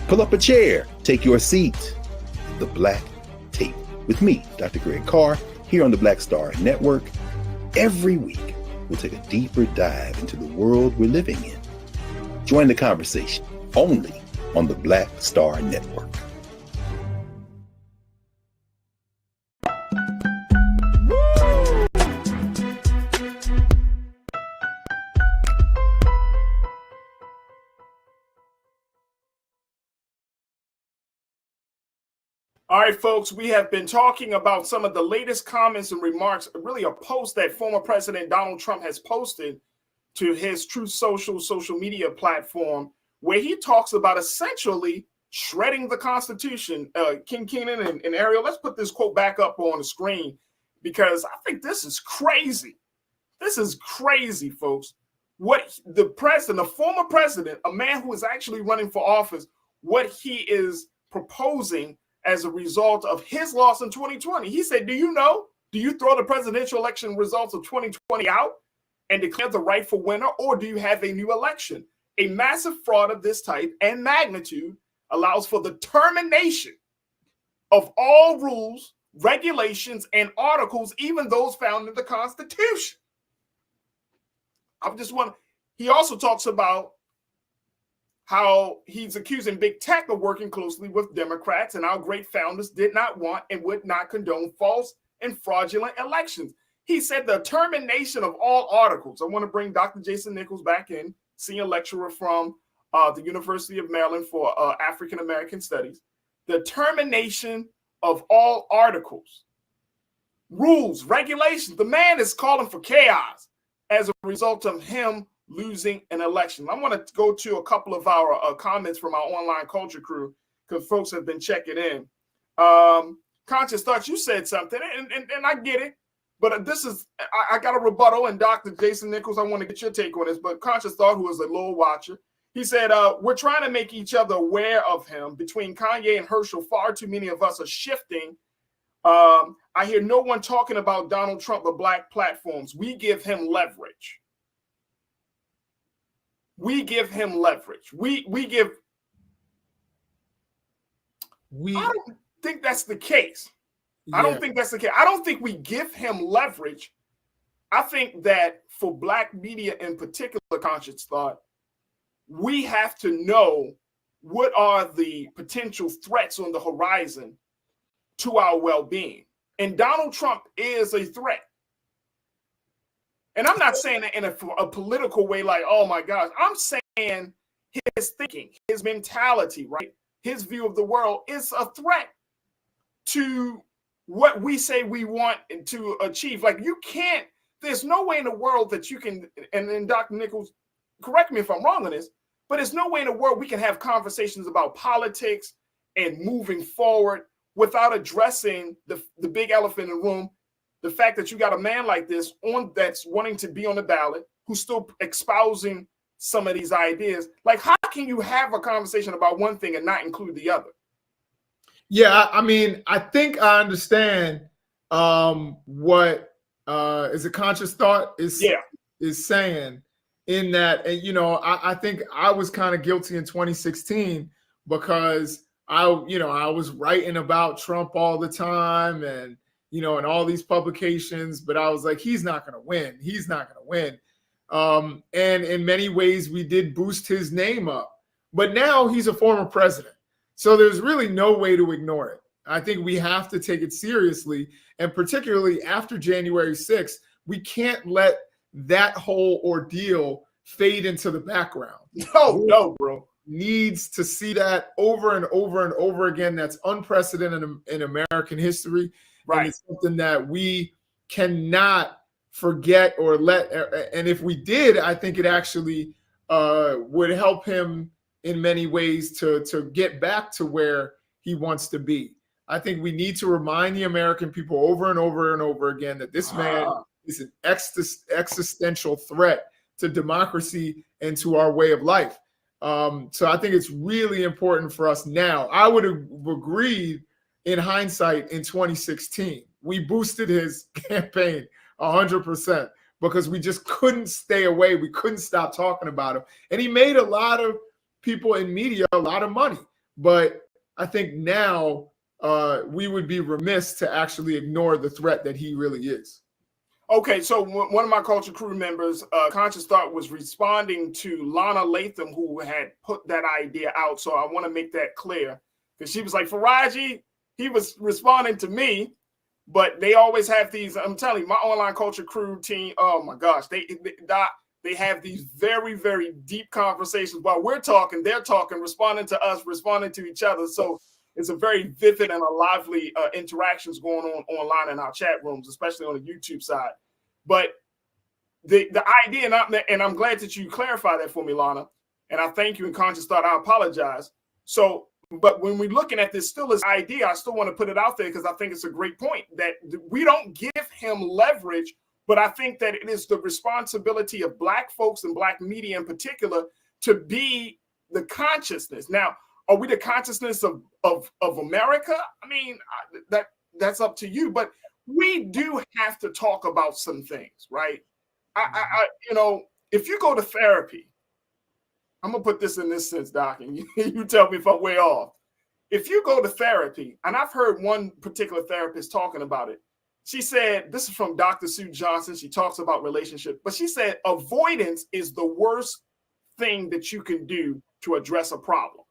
Pull up a chair, take your seat. The Black Tape with me, Dr. Greg Carr, here on the Black Star Network. Every week, we'll take a deeper dive into the world we're living in. Join the conversation only on the Black Star Network. All right, folks, we have been talking about some of the latest comments and remarks, really a post that former President Donald Trump has posted to his Truth social media platform, where he talks about essentially shredding the Constitution. King Keenan and Ariel, let's put this quote back up on the screen, because I think this is crazy. This is crazy, folks. What the former president, a man who is actually running for office, what he is proposing as a result of his loss in 2020. He said, do you throw the presidential election results of 2020 out and declare the rightful winner, or do you have a new election? A massive fraud of this type and magnitude allows for the termination of all rules, regulations, and articles, even those found in the Constitution. He also talks about how he's accusing big tech of working closely with Democrats, and our great founders did not want and would not condone false and fraudulent elections. He said the termination of all articles. I want to bring Dr. Jason Nichols back in, senior lecturer from the University of Maryland for African American Studies. The termination of all articles, rules, regulations. The man is calling for chaos as a result of him losing an election. I want to go to a couple of our comments from our online culture crew, because folks have been checking in. Conscious Thoughts, you said something, and I get it, but I got a rebuttal, and Dr. Jason Nichols, I want to get your take on this, but Conscious Thought, who is a loyal watcher, he said, we're trying to make each other aware of him. Between Kanye and Herschel, far too many of us are shifting. I hear no one talking about Donald Trump or black platforms. We give him leverage. We give him leverage. I don't think that's the case. Yeah. I don't think that's the case. I don't think we give him leverage. I think that for black media in particular, Conscious Thought, we have to know what are the potential threats on the horizon to our well-being. And Donald Trump is a threat. And I'm not saying that in a political way, like, oh my gosh. I'm saying his thinking, his mentality, right? His view of the world is a threat to what we say we want to achieve. Like, there's no way in the world that you can, and then Dr. Nichols, correct me if I'm wrong on this, but there's no way in the world we can have conversations about politics and moving forward without addressing the big elephant in the room. The fact that you got a man like this that's wanting to be on the ballot, who's still espousing some of these ideas. Like, how can you have a conversation about one thing and not include the other? Yeah, I mean, I think I understand what is a Conscious Thought is saying, in that, and I think I was kind of guilty in 2016 because I was writing about Trump all the time, and in all these publications, but I was like, he's not going to win. He's not going to win. And in many ways, we did boost his name up. But now he's a former president. So there's really no way to ignore it. I think we have to take it seriously. And particularly after January 6th, we can't let that whole ordeal fade into the background. No, bro. Needs to see that over and over and over again. That's unprecedented in American history. Right. And it's something that we cannot forget or let. And if we did, I think it actually would help him in many ways to get back to where he wants to be. I think we need to remind the American people over and over and over again that this man is an existential threat to democracy and to our way of life. So I think it's really important for us now. I would have agreed in hindsight in 2016. We boosted his campaign 100% because we just couldn't stay away. We couldn't stop talking about him. And he made a lot of people in media a lot of money. But I think now we would be remiss to actually ignore the threat that he really is. Okay, so one of my culture crew members, Conscious Thought, was responding to Lana Latham, who had put that idea out. So I want to make that clear, because she was like, Farajii, he was responding to me, but they always have these, I'm telling you, my online culture crew team, oh my gosh, they have these very, very deep conversations while we're talking, they're talking, responding to us, responding to each other. So it's a very vivid and a lively interactions going on online in our chat rooms, especially on the YouTube side. But the idea, and I'm glad that you clarified that for me, Lana, and I thank you. And Conscious Thought, I apologize. So, but when we're looking at this still as idea, I still want to put it out there because I think it's a great point that we don't give him leverage, but I think that it is the responsibility of Black folks and Black media in particular to be the consciousness. Now, are we the consciousness of America? I mean, that's up to you, but we do have to talk about some things, right? You know, if you go to therapy, I'm gonna put this in this sense, Doc, and you tell me if I'm way off. If you go to therapy, and I've heard one particular therapist talking about it, she said, this is from Dr. Sue Johnson. She talks about relationship, but she said avoidance is the worst thing that you can do to address a problem.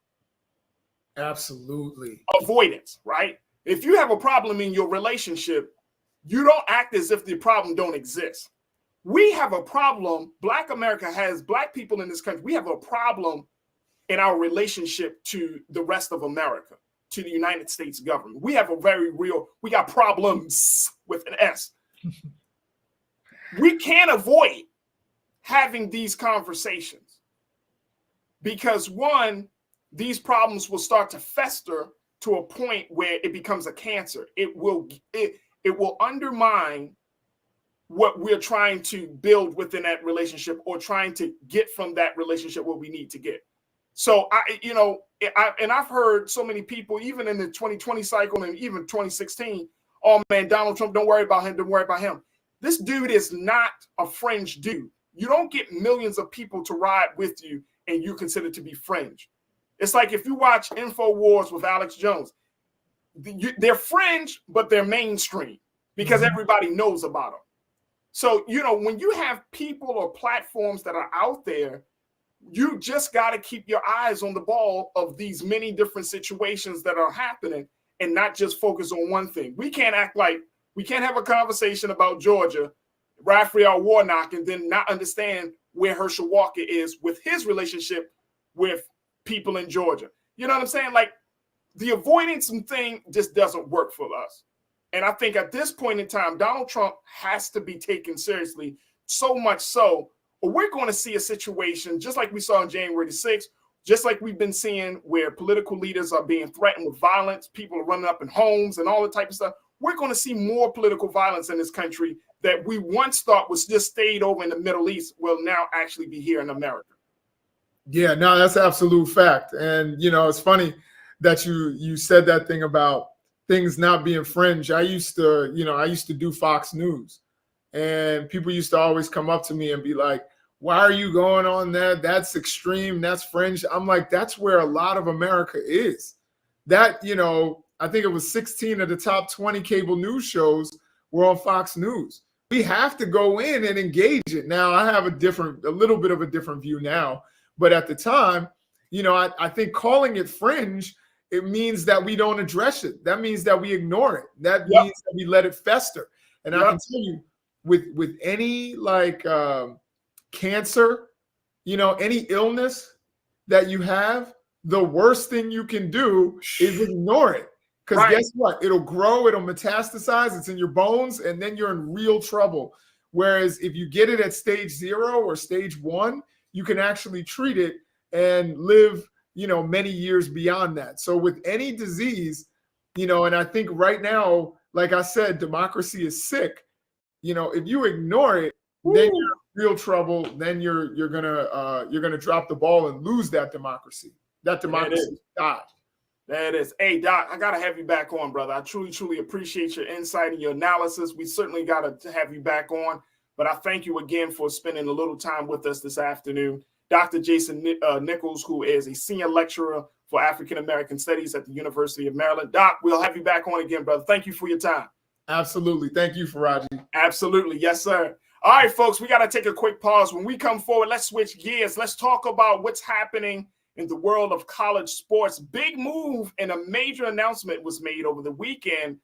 Absolutely. Avoidance, right? If you have a problem in your relationship, you don't act as if the problem don't exist. We have a problem. Black America has, Black people in this country, we have a problem in our relationship to the rest of America, to the United States government. We have a very real, we got problems with an S. We can't avoid having these conversations because one, these problems will start to fester to a point where it becomes a cancer. It will undermine what we're trying to build within that relationship or trying to get from that relationship what we need to get. So I've heard so many people, even in the 2020 cycle and even 2016, oh man, Donald Trump, don't worry about him, don't worry about him. This dude is not a fringe dude. You don't get millions of people to ride with you and you consider to be fringe. It's like if you watch InfoWars with Alex Jones, they're fringe, but they're mainstream because everybody knows about them. So, you know, when you have people or platforms that are out there, you just got to keep your eyes on the ball of these many different situations that are happening and not just focus on one thing. We can't act like we can't have a conversation about Georgia, Raphael Warnock, and then not understand where Herschel Walker is with his relationship with people in Georgia. You know what I'm saying? Like the avoidance thing just doesn't work for us. And I think at this point in time, Donald Trump has to be taken seriously, so much so, or we're going to see a situation just like we saw on January the 6th, just like we've been seeing where political leaders are being threatened with violence, people are running up in homes and all the type of stuff. We're going to see more political violence in this country that we once thought was just stayed over in the Middle East will now actually be here in America. Yeah, no, that's absolute fact. And, you know, it's funny that you said that thing about things not being fringe. I used to do Fox News, and people used to always come up to me and be like, why are you going on that? That's extreme. That's fringe. I'm like, that's where a lot of America is. That, you know, I think it was 16 of the top 20 cable news shows were on Fox News. We have to go in and engage it. Now, I have a little bit of a different view now, but at the time, you know, I think calling it fringe, it means that we don't address it. That means that we ignore it. That means that we let it fester. And I can tell you, with any like cancer, you know, any illness that you have, the worst thing you can do is ignore it. Because guess what? It'll grow, it'll metastasize, it's in your bones, and then you're in real trouble. Whereas if you get it at stage 0 or stage 1, you can actually treat it and live, you know, many years beyond that. So with any disease, you know, and I think right now, like I said, democracy is sick. You know, if you ignore it, then you're in real trouble. Then you're gonna drop the ball and lose that democracy. That democracy died. There it is. Hey, Doc, I gotta have you back on, brother. I truly appreciate your insight and your analysis. We certainly gotta have you back on. But I thank you again for spending a little time with us this afternoon. Dr. Jason Nichols, who is a senior lecturer for African American Studies at the University of Maryland. Doc, we'll have you back on again, brother. Thank you for your time. Absolutely. Thank you, Farajii. Absolutely. Yes, sir. All right, folks, we got to take a quick pause. When we come forward, let's switch gears. Let's talk about what's happening in the world of college sports. Big move and a major announcement was made over the weekend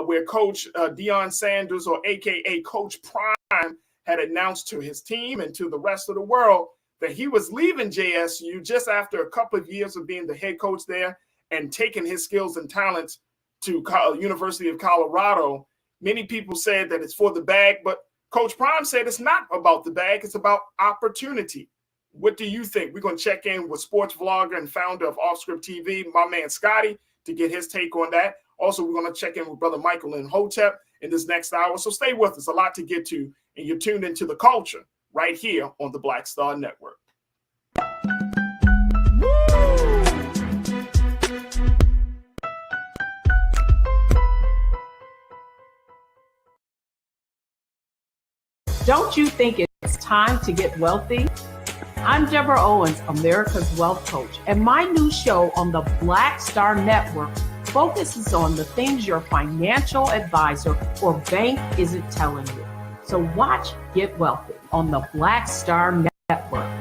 where Coach Deion Sanders, or AKA Coach Prime, had announced to his team and to the rest of the world that he was leaving JSU just after a couple of years of being the head coach there. and taking his skills and talents to University of Colorado, many people said that it's for the bag, but Coach Prime said it's not about the bag, it's about opportunity. What do you think? We're going to check in with sports vlogger and founder of Offscript TV, my man Scotty, to get his take on that. Also, we're going to check in with Brother Michael and Hotep in this next hour. So stay with us. A lot to get to, and you're tuned into The Culture right here on the Black Star Network. Don't you think it's time to get wealthy? I'm Deborah Owens, America's Wealth Coach, and my new show on the Black Star Network focuses on the things your financial advisor or bank isn't telling you. So watch Get Wealthy on the Black Star Network.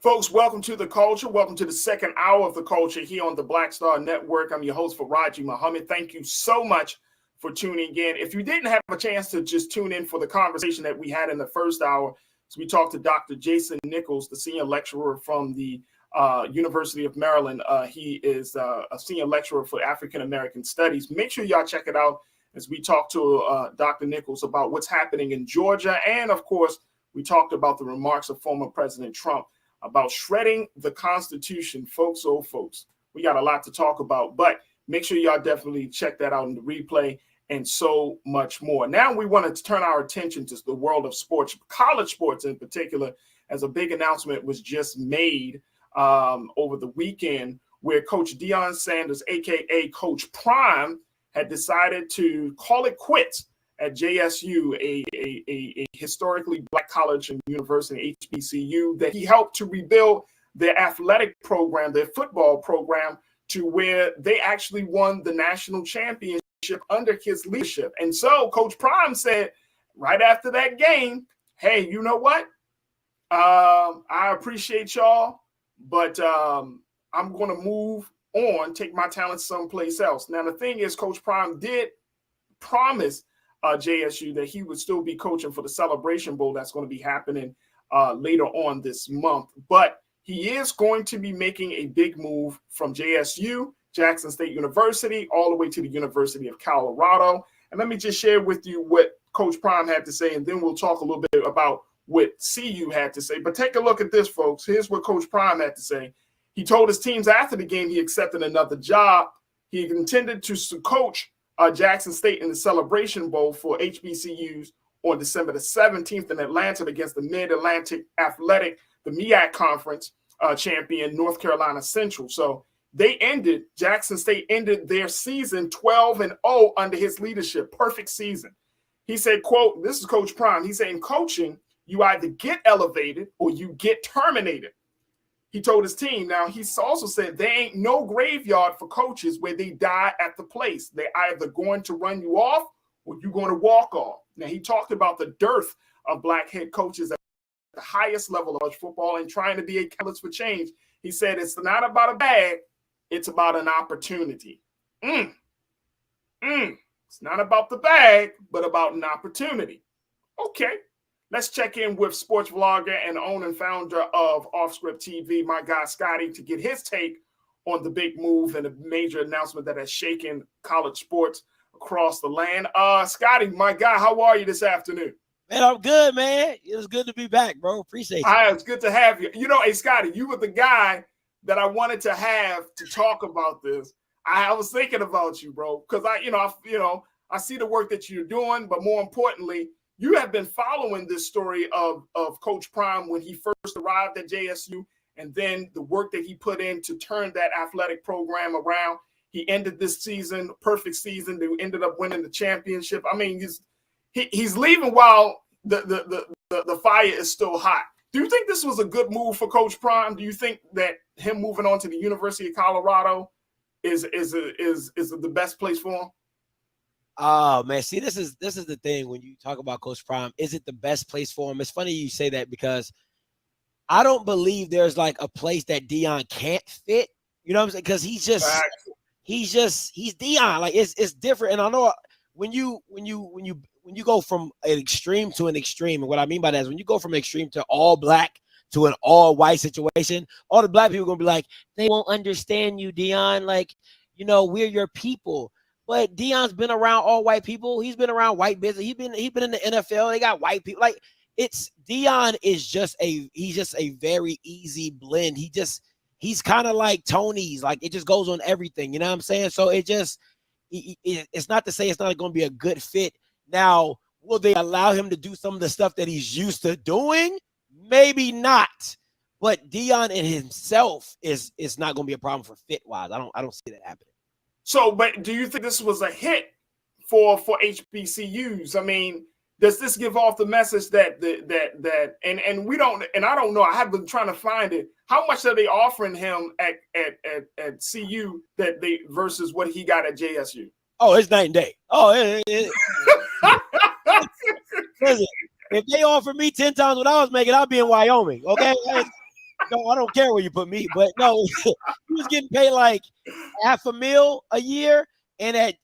Folks, welcome to The Culture. Welcome to the second hour of The Culture here on the Black Star Network. I'm your host, Farajii Muhammad. Thank you so much for tuning in. If you didn't have a chance to just tune in for the conversation that we had in the first hour, so we talked to Dr. Jason Nichols, the senior lecturer from the University of Maryland. He is a senior lecturer for African-American Studies. Make sure y'all check it out as we talk to Dr. Nichols about what's happening in Georgia. And, of course, we talked about the remarks of former President Trump about shredding the Constitution. Folks, oh, folks, we got a lot to talk about, but make sure y'all definitely check that out in the replay and so much more. Now we want to turn our attention to the world of sports, college sports in particular, as a big announcement was just made over the weekend where Coach Deion Sanders, a.k.a. Coach Prime, had decided to call it quits at JSU, a historically black college and university, HBCU, that he helped to rebuild their athletic program, their football program, to where they actually won the national championship under his leadership. And so Coach Prime said right after that game, hey, you know what? I appreciate y'all, but I'm going to move on, take my talents someplace else. Now, the thing is, Coach Prime did promise JSU that he would still be coaching for the Celebration Bowl that's going to be happening later on this month. But he is going to be making a big move from JSU, Jackson State University, all the way to the University of Colorado. And let me just share with you what Coach Prime had to say, and then we'll talk a little bit about what CU had to say. But take a look at this, folks. Here's what Coach Prime had to say. He told his teams after the game he accepted another job. He intended to coach Jackson State in the Celebration Bowl for HBCUs on December the 17th in Atlanta against the Mid-Atlantic Athletic, the MEAC Conference champion, North Carolina Central. So Jackson State ended their season 12-0 under his leadership. Perfect season. He said, quote, this is Coach Prime. He said, in coaching, you either get elevated or you get terminated. He told his team. Now, he also said there ain't no graveyard for coaches where they die at the place. They're either going to run you off or you're going to walk off. Now, he talked about the dearth of black head coaches at the highest level of football and trying to be a catalyst for change. He said it's not about a bag, it's about an opportunity. It's not about the bag, but about an opportunity. Okay. Let's check in with sports vlogger and owner and founder of Offscript TV, my guy Scotty, to get his take on the big move and a major announcement that has shaken college sports across the land. Scotty, my guy, how are you this afternoon? Man, I'm good, man. It was good to be back, bro. Appreciate you. It's good to have you. You know, hey, Scotty, you were the guy that I wanted to have to talk about this. I was thinking about you, bro, because I see the work that you're doing, but more importantly, you have been following this story of Coach Prime when he first arrived at JSU and then the work that he put in to turn that athletic program around. He ended this season, perfect season. They ended up winning the championship. I mean, he's leaving while the fire is still hot. Do you think this was a good move for Coach Prime? Do you think that him moving on to the University of Colorado is the best place for him? Oh man, see, this is the thing when you talk about Coach Prime. Is it the best place for him? It's funny you say that because I don't believe there's like a place that Deion can't fit. You know what I'm saying? Because he's Deion. Like it's different. And I know when you go from an extreme to an extreme, and what I mean by that is when you go from extreme to all black to an all white situation, all the black people are gonna be like, they won't understand you, Deion. Like, you know, we're your people. But Deion's been around all white people. He's been around white business. He's been in the NFL. They got white people. Like Deion is just a very easy blend. He's kind of like Tony's. Like it just goes on everything. You know what I'm saying? So it's not to say it's not going to be a good fit. Now, will they allow him to do some of the stuff that he's used to doing? Maybe not. But Deion in himself is not going to be a problem for fit wise. I don't see that happening. So, but do you think this was a hit for HBCUs? I mean, does this give off the message that and we don't, and I don't know, I have been trying to find it. How much are they offering him at CU that they versus what he got at JSU? Oh, it's night and day. Oh, listen, if they offer me 10 times what I was making, I'll be in Wyoming. Okay. No, I don't care where you put me, but no, he was getting paid like $500,000 a year, and at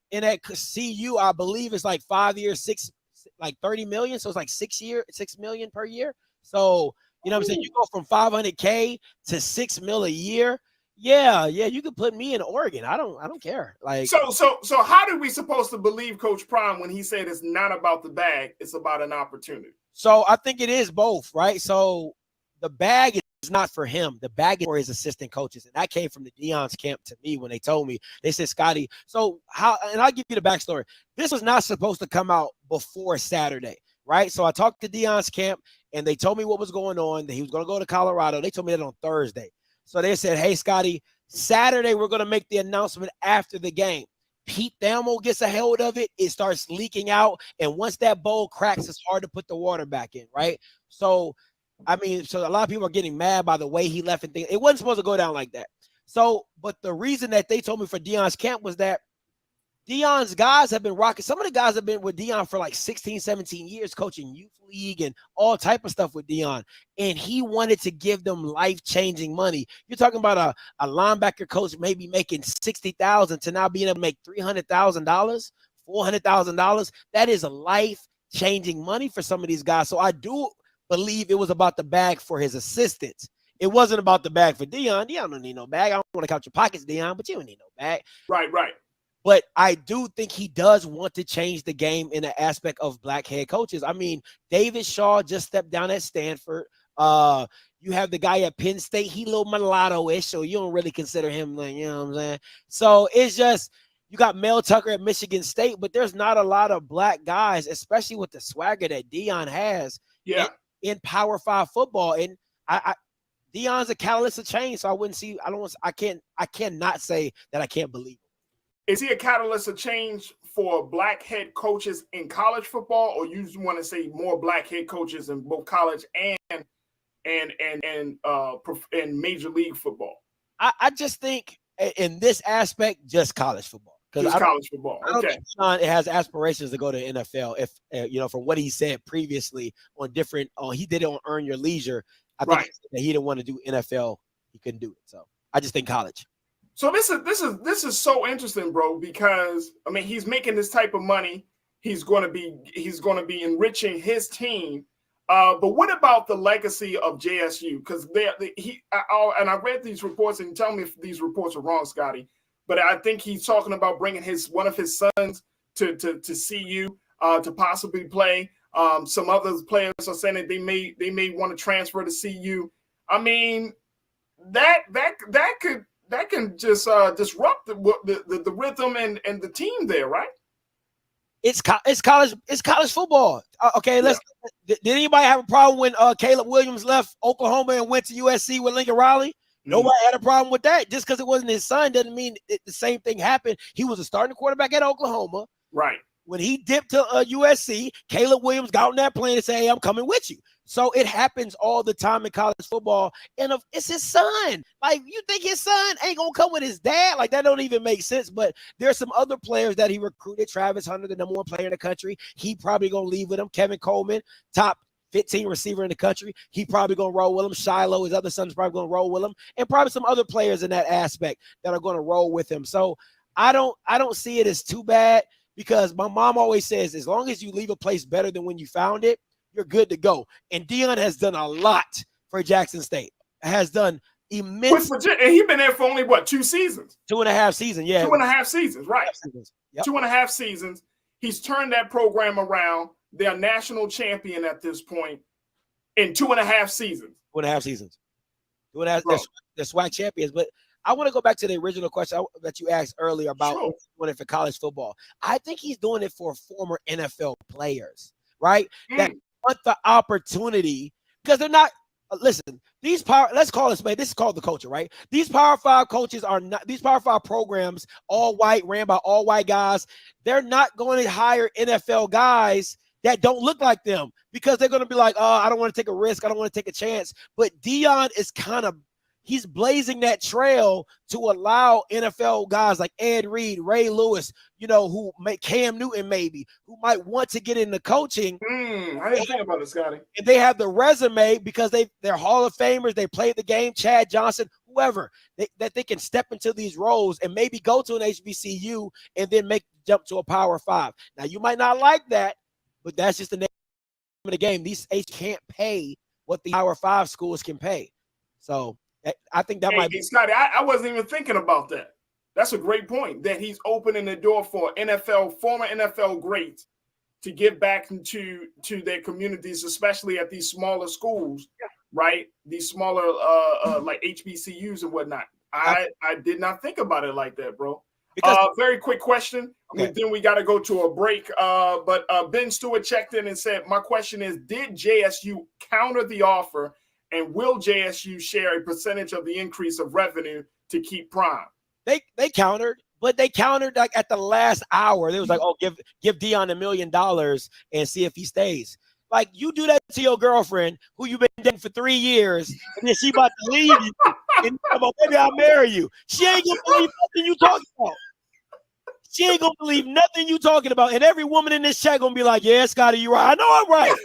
CU, I believe it's like 5 years, like 30 million. So it's like 6 million per year. So you know what I'm saying? You go from $500K to $6 million a year. Yeah, you could put me in Oregon. I don't care. Like so how are we supposed to believe Coach Prime when he said it's not about the bag, it's about an opportunity? So I think it is both, right? So the bag is not for him. The bag is for his assistant coaches. And that came from the Deion's camp to me when they told me. They said, Scotty, so how, and I'll give you the backstory. This was not supposed to come out before Saturday, right? So I talked to Deion's camp, and they told me what was going on, that he was going to go to Colorado. They told me that on Thursday. So they said, hey, Scotty, Saturday we're going to make the announcement after the game. Pete Thamel gets a hold of it. It starts leaking out. And once that bowl cracks, it's hard to put the water back in, right? So I mean, so a lot of people are getting mad by the way he left and things. It wasn't supposed to go down like that. So, but the reason that they told me for Deion's camp was that Deion's guys have been rocking. Some of the guys have been with Deion for like 16, 17 years, coaching youth league and all type of stuff with Deion. And he wanted to give them life-changing money. You're talking about a linebacker coach maybe making $60,000 to now being able to make $300,000, $400,000. That is a life-changing money for some of these guys. So I do believe it was about the bag for his assistants. It wasn't about the bag for Deion. Deion don't need no bag. I don't want to count your pockets, Deion, but you don't need no bag. Right. But I do think he does want to change the game in the aspect of black head coaches. I mean, David Shaw just stepped down at Stanford. You have the guy at Penn State. He a little mulatto-ish, so you don't really consider him, like, you know what I'm saying? So it's just, you got Mel Tucker at Michigan State, but there's not a lot of black guys, especially with the swagger that Deion has. Yeah. In Power 5 football, and Deion's a catalyst of change. So I cannot say that I can't believe it. Is he a catalyst of change for black head coaches in college football, or you just want to say more black head coaches in both college and Major League Football? I just think in this aspect, just college football. Just college football. I don't think Deion has aspirations to go to NFL. If from what he said previously on different, he did it on Earn Your Leisure. I think that he didn't want to do NFL. He couldn't do it. So I just think college. So this is so interesting, bro, because I mean he's making this type of money. He's going to be enriching his team. But what about the legacy of JSU? Because I read these reports, and tell me if these reports are wrong, Scotty. But I think he's talking about bringing one of his sons to CU to possibly play. Some other players are saying that they may want to transfer to CU. I mean, that can just disrupt the rhythm and the team there, right? It's college football. Okay, did anybody have a problem when Caleb Williams left Oklahoma and went to USC with Lincoln Riley? Nobody had a problem with that. Just because it wasn't his son doesn't mean the same thing happened. He was a starting quarterback at Oklahoma. Right. When he dipped to USC, Caleb Williams got on that plane and said, hey, I'm coming with you. So it happens all the time in college football. And it's his son. Like, you think his son ain't going to come with his dad? Like, that don't even make sense. But there's some other players that he recruited. Travis Hunter, the #1 player in the country. He probably going to leave with him. Kevin Coleman, top 15 receiver in the country. He probably going to roll with him. Shiloh, his other son's probably going to roll with him, and probably some other players in that aspect that are going to roll with him. So I don't see it as too bad, because my mom always says, as long as you leave a place better than when you found it, you're good to go. And Deion has done a lot for Jackson State. Has done immense. And he's been there for only, what, 2 seasons? 2.5 seasons, yeah. 2.5 seasons, right. 2.5 seasons. Yep. 2.5 seasons. He's turned that program around. They're national champion at this point in 2.5 seasons. 2.5 seasons. 2.5. They're SWAC champions. But I want to go back to the original question that you asked earlier about doing it for college football. I think he's doing it for former NFL players, right? That want the opportunity, because they're not. Listen, let's call this, man. This is called the culture, right? These Power 5 coaches are not, these Power 5 programs, all white, ran by all white guys. They're not going to hire NFL guys that don't look like them, because they're going to be like, oh, I don't want to take a risk. I don't want to take a chance. But Deion is he's blazing that trail to allow NFL guys like Ed Reed, Ray Lewis, who make Cam Newton maybe, who might want to get into coaching. I didn't think about it, Scotty. And they have the resume because they're Hall of Famers. They played the game, Chad Johnson, whoever, that they can step into these roles and maybe go to an HBCU and then make the jump to a Power 5. Now, you might not like that, but that's just the name of the game. These H can't pay what the Power 5 schools can pay. So I think that might be. Scotty, I wasn't even thinking about that. That's a great point, that he's opening the door for former NFL greats to give back into their communities, especially at these smaller schools, right? These smaller like HBCUs and whatnot. I did not think about it like that, bro. Very quick question. Okay. Then we got to go to a break. But Ben Stewart checked in and said, my question is, did JSU counter the offer, and will JSU share a percentage of the increase of revenue to keep Prime? They countered, but they countered like at the last hour. They was like, oh, give Deion $1 million and see if he stays. Like, you do that to your girlfriend who you've been dating for 3 years, and then she about to leave you, and about, maybe I'll marry you. She ain't gonna believe nothing you talking about. She ain't gonna believe nothing you talking about. And every woman in this chat gonna be like, yeah, Scotty, you right. I know I'm right.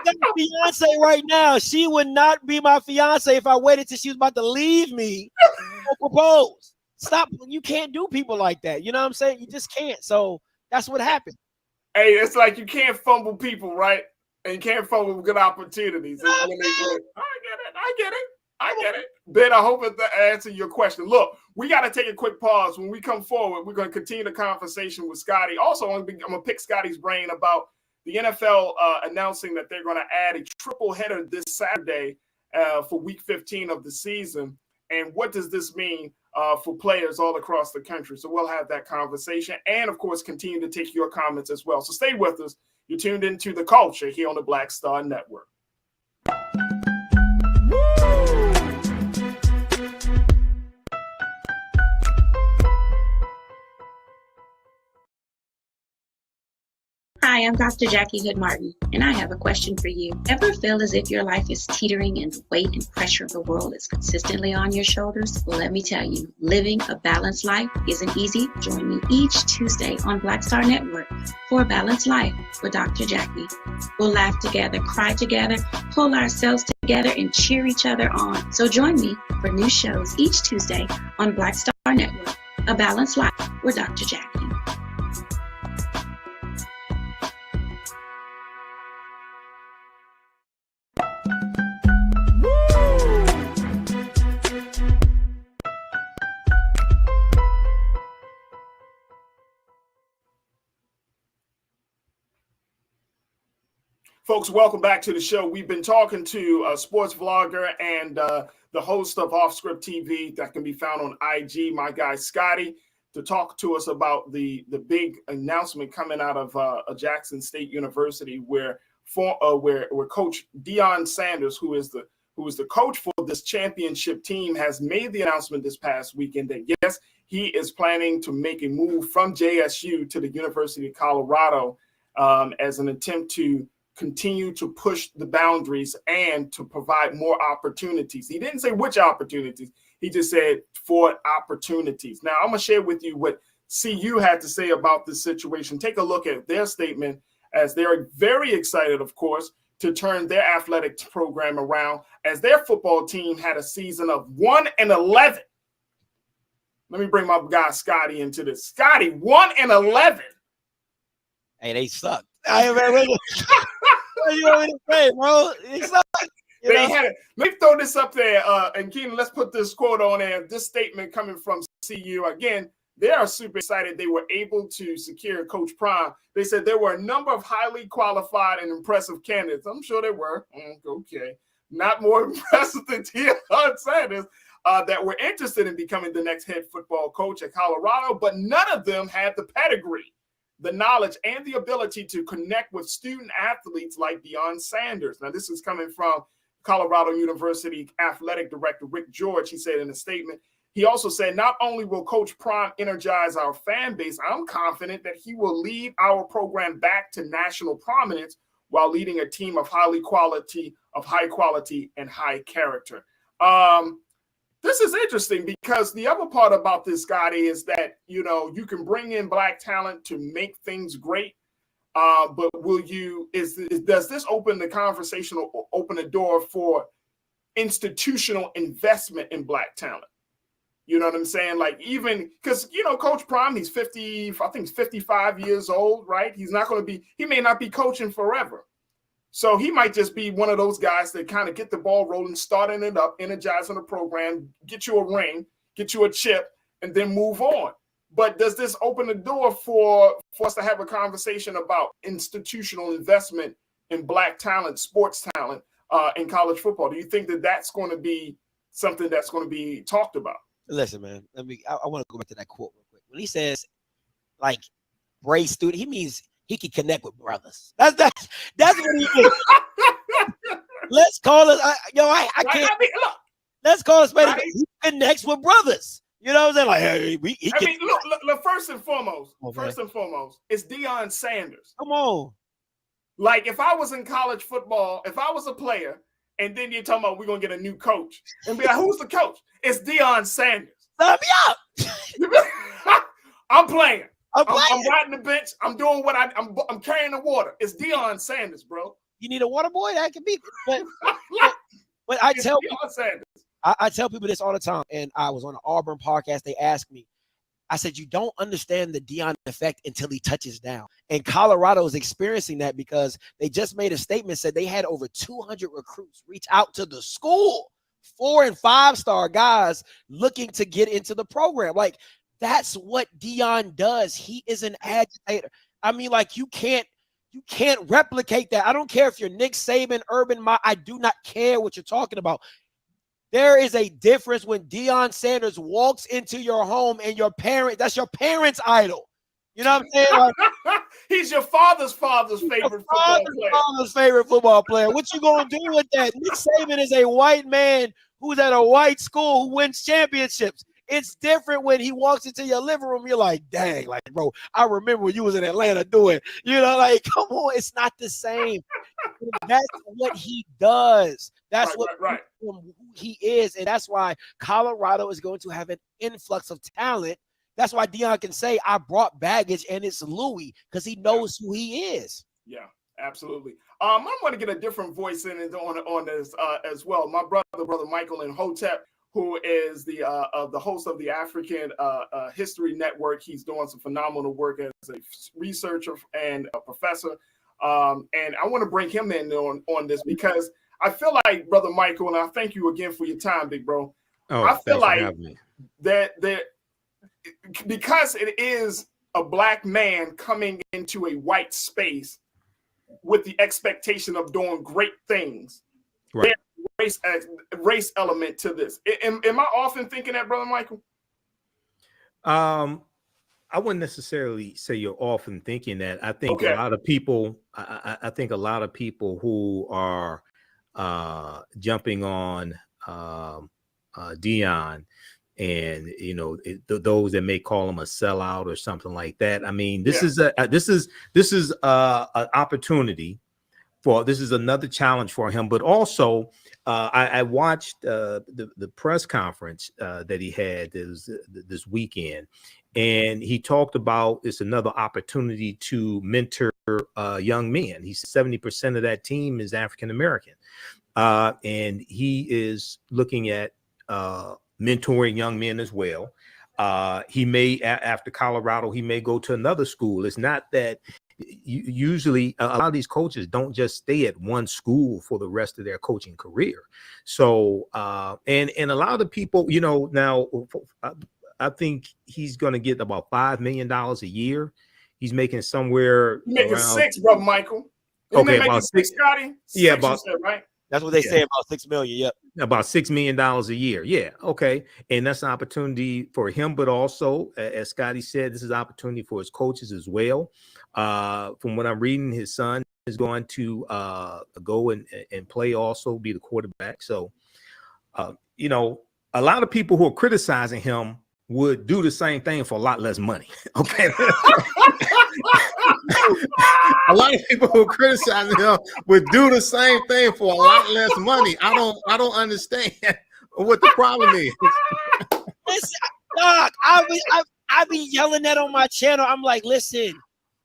That's Beyonce right now. She would not be my fiance if I waited till she was about to leave me to propose. Stop. You can't do people like that. You know what I'm saying? You just can't. So that's what happened. Hey, it's like you can't fumble people, right? And you can't fumble good opportunities. I get it. Ben, I hope it answered your question. Look, we got to take a quick pause. When we come forward, we're going to continue the conversation with Scotty. Also, I'm going to pick Scotty's brain about the NFL announcing that they're going to add a triple header this Saturday for Week 15 of the season. And what does this mean for players all across the country? So we'll have that conversation and, of course, continue to take your comments as well. So stay with us. You're tuned into The Culture here on the Black Star Network. Hi, I'm Dr. Jackie Hood Martin, and I have a question for you. Ever feel as if your life is teetering and the weight and pressure of the world is consistently on your shoulders? Well, let me tell you, living a balanced life isn't easy. Join me each Tuesday on Black Star Network for A Balanced Life with Dr. Jackie. We'll laugh together, cry together, pull ourselves together, and cheer each other on. So join me for new shows each Tuesday on Black Star Network, A Balanced Life with Dr. Jackie. Folks, welcome back to the show. We've been talking to a sports vlogger and the host of Off Script TV that can be found on IG, my guy Scotty, to talk to us about the big announcement coming out of Jackson State University, where Coach Deion Sanders, who is the coach for this championship team, has made the announcement this past weekend that yes, he is planning to make a move from JSU to the University of Colorado as an attempt to continue to push the boundaries and to provide more opportunities. He didn't say which opportunities. He just said for opportunities. Now, I'm going to share with you what CU had to say about this situation. Take a look at their statement as they're very excited, of course, to turn their athletic program around, as their football team had a season of 1-11. Let me bring my guy Scotty into this. Scotty, 1-11. Hey, they suck. I you know what I'm saying, bro? They suck. Let me throw this up there, and Keenan, let's put this quote on there. This statement coming from CU. Again, they are super excited they were able to secure Coach Prime. They said there were a number of highly qualified and impressive candidates. I'm sure they were. Okay. Not more impressive than Deion Sanders that were interested in becoming the next head football coach at Colorado, but none of them had the pedigree, the knowledge, and the ability to connect with student athletes like Deion Sanders. Now, this is coming from Colorado University Athletic Director Rick George. He said in a statement, he also said, not only will Coach Prime energize our fan base, I'm confident that he will lead our program back to national prominence while leading a team of high quality, and high character. This is interesting because the other part about this, Scotty, is that, you can bring in Black talent to make things great. But does this open the conversation or open the door for institutional investment in Black talent? You know what I'm saying? Like, even because, Coach Prime, he's 55 years old, right? He may not be coaching forever. So he might just be one of those guys that kind of get the ball rolling, starting it up, energizing the program, get you a ring, get you a chip, and then move on. But does this open the door for us to have a conversation about institutional investment in Black talent, sports talent, in college football? Do you think that that's going to be something that's going to be talked about? Listen, man, I want to go back to that quote real quick. When he says, like, brace student, he means he can connect with brothers. That's what he means. Let's call it, I can't. Let's call it, right? He connects with brothers. You know what I'm saying? Like, hey, look, first and foremost, it's Deion Sanders. Come on. Like, if I was in college football, if I was a player, and then you're talking about we're going to get a new coach, and be like, who's the coach? It's Deion Sanders. Sign me up. I'm playing. I'm riding the bench. I'm doing what I'm carrying the water. It's Deion Sanders, bro. You need a water boy? That can be. But I tell Deion Sanders. I tell people this all the time, and I was on the Auburn podcast. They asked me, I said, you don't understand the Deion effect until he touches down. And Colorado is experiencing that because they just made a statement, said they had over 200 recruits reach out to the school, 4- and 5-star guys looking to get into the program. Like, that's what Deion does. He is an agitator. I mean, like, you can't replicate that. I don't care if you're Nick Saban, Urban Meyer. I do not care what you're talking about. There is a difference when Deion Sanders walks into your home and that's your parent's idol. You know what I'm saying? Like, he's your father's favorite football player. What you gonna do with that? Nick Saban is a white man who's at a white school who wins championships. It's different when he walks into your living room. You're like, dang, like, bro, I remember when you was in Atlanta doing, like, come on, it's not the same. That's what he does. That's who he is. And that's why Colorado is going to have an influx of talent. That's why Deion can say, I brought baggage, and it's Louis, because he knows who he is. Yeah, absolutely. I want to get a different voice in on this as well. My brother Michael in Hotep, who is the host of the African History Network. He's doing some phenomenal work as a researcher and a professor. And I want to bring him in on this because I feel like, Brother Michael, and I thank you again for your time, big bro. I feel like that because it is a Black man coming into a white space with the expectation of doing great things. Right. Race element to this. Am I often thinking that, Brother Michael? I wouldn't necessarily say you're often thinking that. I think a lot of people. I think a lot of people who are jumping on Deion, and those that may call him a sellout or something like that. I mean, this is an opportunity this is another challenge for him. But also, I watched the press conference that he had this weekend, and he talked about it's another opportunity to mentor young men. He said 70% of that team is African American, and he is looking at mentoring young men as well. He may, after Colorado, he may go to another school. It's not that usually a lot of these coaches don't just stay at one school for the rest of their coaching career. So, and a lot of the people, you know, now I think he's going to get about $5 million a year. He's making somewhere making around, 6, brother Michael. Isn't okay, about about 6, Scotty? Yeah, 6, about, said, right? That's what they say, about $6 million. Yep. About $6 million a year. Yeah. Okay. And that's an opportunity for him, but also, as Scotty said, this is an opportunity for his coaches as well. From what I'm reading, his son is going to go and play, also be the quarterback. So, you know, a lot of people who are criticizing him would do the same thing for a lot less money. Okay. A lot of people who are criticizing him would do the same thing for a lot less money. I don't understand what the problem is. Listen, Doc, I be yelling that on my channel. I'm like, listen,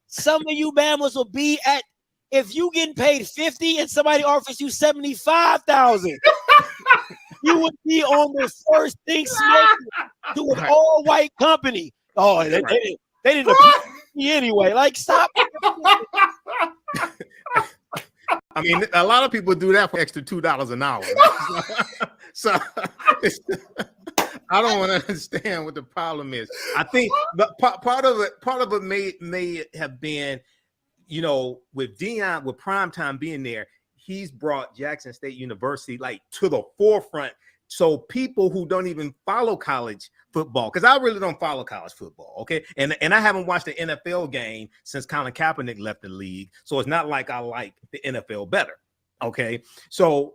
some of you Bammers will be at, if you getting paid 50 and somebody offers you 75,000, you would be on the first thing smoking to an all white company. Oh, they didn't appreciate me anyway. Like, stop. I mean, a lot of people do that for extra $2 an hour. So I don't want to understand what the problem is. I think part of it may have been, you know, with Deion, with Primetime being there, he's brought Jackson State University like to the forefront. So people who don't even follow college football, because I really don't follow college football, okay? And I haven't watched the NFL game since Colin Kaepernick left the league. So it's not like I like the NFL better, okay? So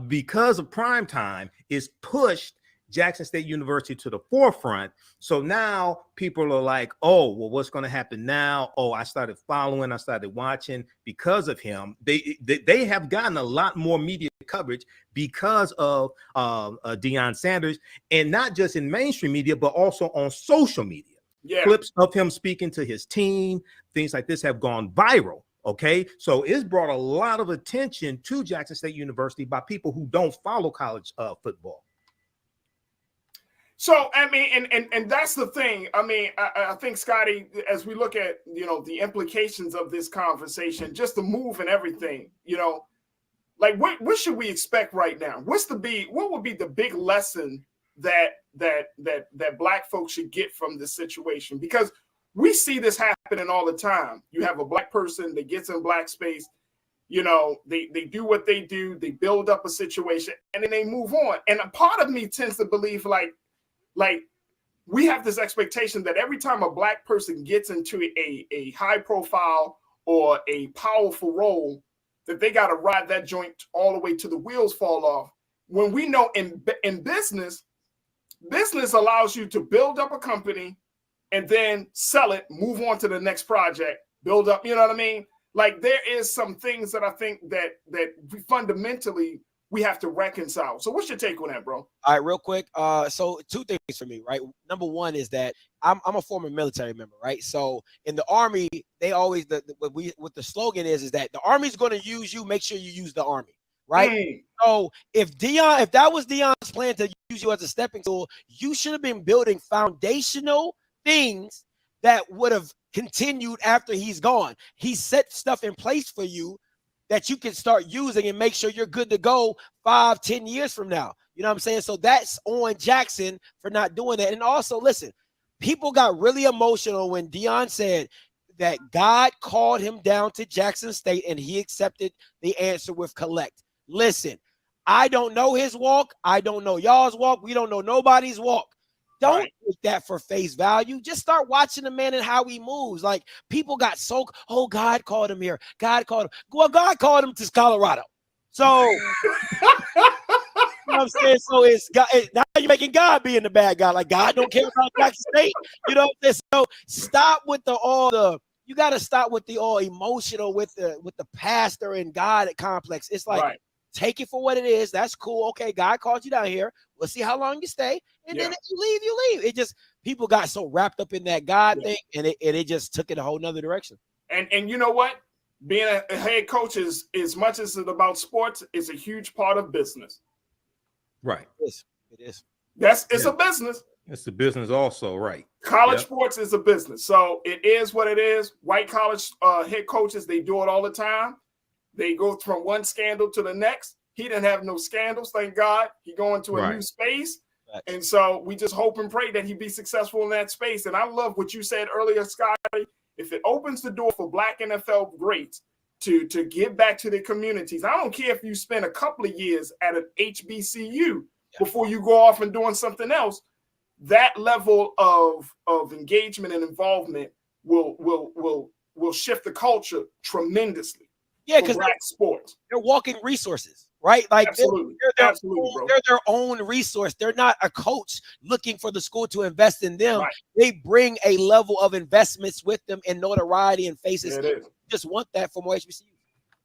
because of Primetime, it's pushed Jackson State University to the forefront. So now people are like, oh, well, what's going to happen now? Oh, I started following, I started watching because of him. They have gotten a lot more media coverage because of Deion Sanders, and not just in mainstream media, but also on social media. Yeah. Clips of him speaking to his team, things like this have gone viral. Okay, so it's brought a lot of attention to Jackson State University by people who don't follow college football. So, I mean, and that's the thing. I mean, I think, Scotty, as we look at, you know, the implications of this conversation, just the move and everything, you know, like what should we expect right now? What would be the big lesson that Black folks should get from this situation? Because we see this happening all the time. You have a Black person that gets in Black space, you know, they do what they do, they build up a situation, and then they move on. And a part of me tends to believe like we have this expectation that every time a Black person gets into a high profile or a powerful role, that they got to ride that joint all the way to the wheels fall off. When we know in business allows you to build up a company and then sell it, move on to the next project, build up, you know what I mean? Like, there is some things that I think that we fundamentally we have to reconcile. So what's your take on that, bro? All right, real quick. So 2 things for me, right? Number one is that I'm a former military member, right? So in the Army, they always what the slogan is that the Army's going to use you. Make sure you use the Army, right? So if that was Deion's plan to use you as a stepping tool, you should have been building foundational things that would have continued after he's gone. He set stuff in place for you that you can start using and make sure you're good to go 5-10 years from now. You know what I'm saying? So that's on Jackson for not doing that. And also, listen, people got really emotional when Deion said that God called him down to Jackson State and he accepted the answer with collect. Listen, I don't know his walk. I don't know y'all's walk. We don't know nobody's walk. Don't take that for face value. Just start watching the man and how he moves. Like, people got so, oh, God called him here. God called him. Well, God called him to Colorado. So, you know what I'm saying? So it's God. Now you're making God being the bad guy. Like, God don't care about Jackson State. You know what I'm saying? So stop with all the you got to stop with the all emotional with the pastor and God complex. It's like, take it for what it is. That's cool. Okay, God called you down here. We'll see how long you stay. And then if you leave, you leave. It just, people got so wrapped up in that God thing, and it just took it a whole nother direction. And you know what? Being a head coach is, as much as it's about sports, it's a huge part of business. Right. It is. It's a business. It's the business also, right? College sports is a business. So it is what it is. White college head coaches, they do it all the time. They go from one scandal to the next. He didn't have no scandals, thank God. He going to a new space. And so we just hope and pray that he be successful in that space. And I love what you said earlier, Scotty. If it opens the door for Black NFL greats to give back to their communities, I don't care if you spend a couple of years at an HBCU before you go off and doing something else, that level of engagement and involvement will shift the culture tremendously. Yeah, because Black sports. They're walking resources, right? Like they're their own resource. They're not a coach looking for the school to invest in them. Right. They bring a level of investments with them and notoriety and faces. There it is. Just want that from HBCU.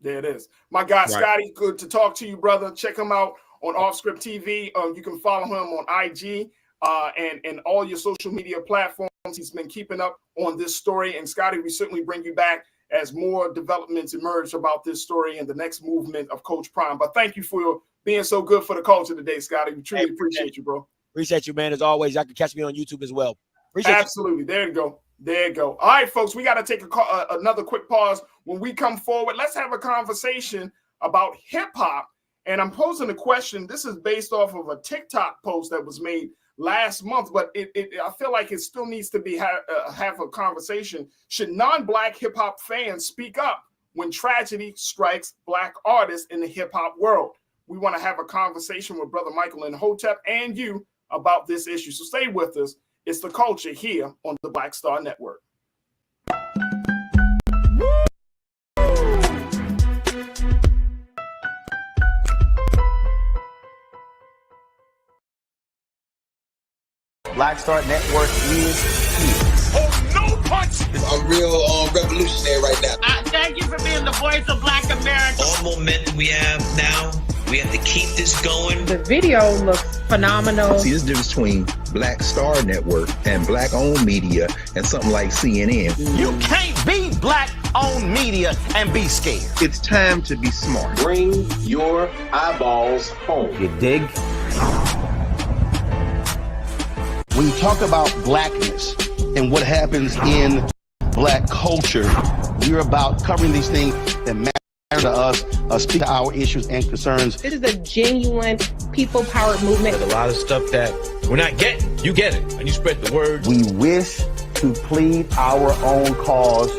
There it is. My guy, Scotty, good to talk to you, brother. Check him out on Offscript TV. You can follow him on IG and all your social media platforms. He's been keeping up on this story. And Scotty, we certainly bring you back as more developments emerge about this story and the next movement of Coach Prime. But thank you for being so good for the culture today, Scotty. We truly appreciate you, bro. Appreciate you, man. As always, y'all can catch me on YouTube as well. Absolutely. There you go. There you go. All right, folks, we got to take another quick pause. When we come forward, let's have a conversation about hip hop. And I'm posing a question. This is based off of a TikTok post that was made last month, but I feel like it still needs to be have a conversation. Should non-Black hip hop fans speak up when tragedy strikes Black artists in the hip hop world? We want to have a conversation with Brother Michael and Hotep and you about this issue. So stay with us. It's The Culture here on the Black Star Network. Black Star Network is here. Oh, no punch! I'm real revolutionary right now. Thank you for being the voice of Black America. All momentum we have now, we have to keep this going. The video looks phenomenal. See, this difference between Black Star Network and Black-owned media and something like CNN. You can't be Black-owned media and be scared. It's time to be smart. Bring your eyeballs home. You dig? When you talk about blackness and what happens in Black culture, we're about covering these things that matter to us, speak to our issues and concerns. This is a genuine people-powered movement. There's a lot of stuff that we're not getting. You get it, and you spread the word. We wish to plead our own cause.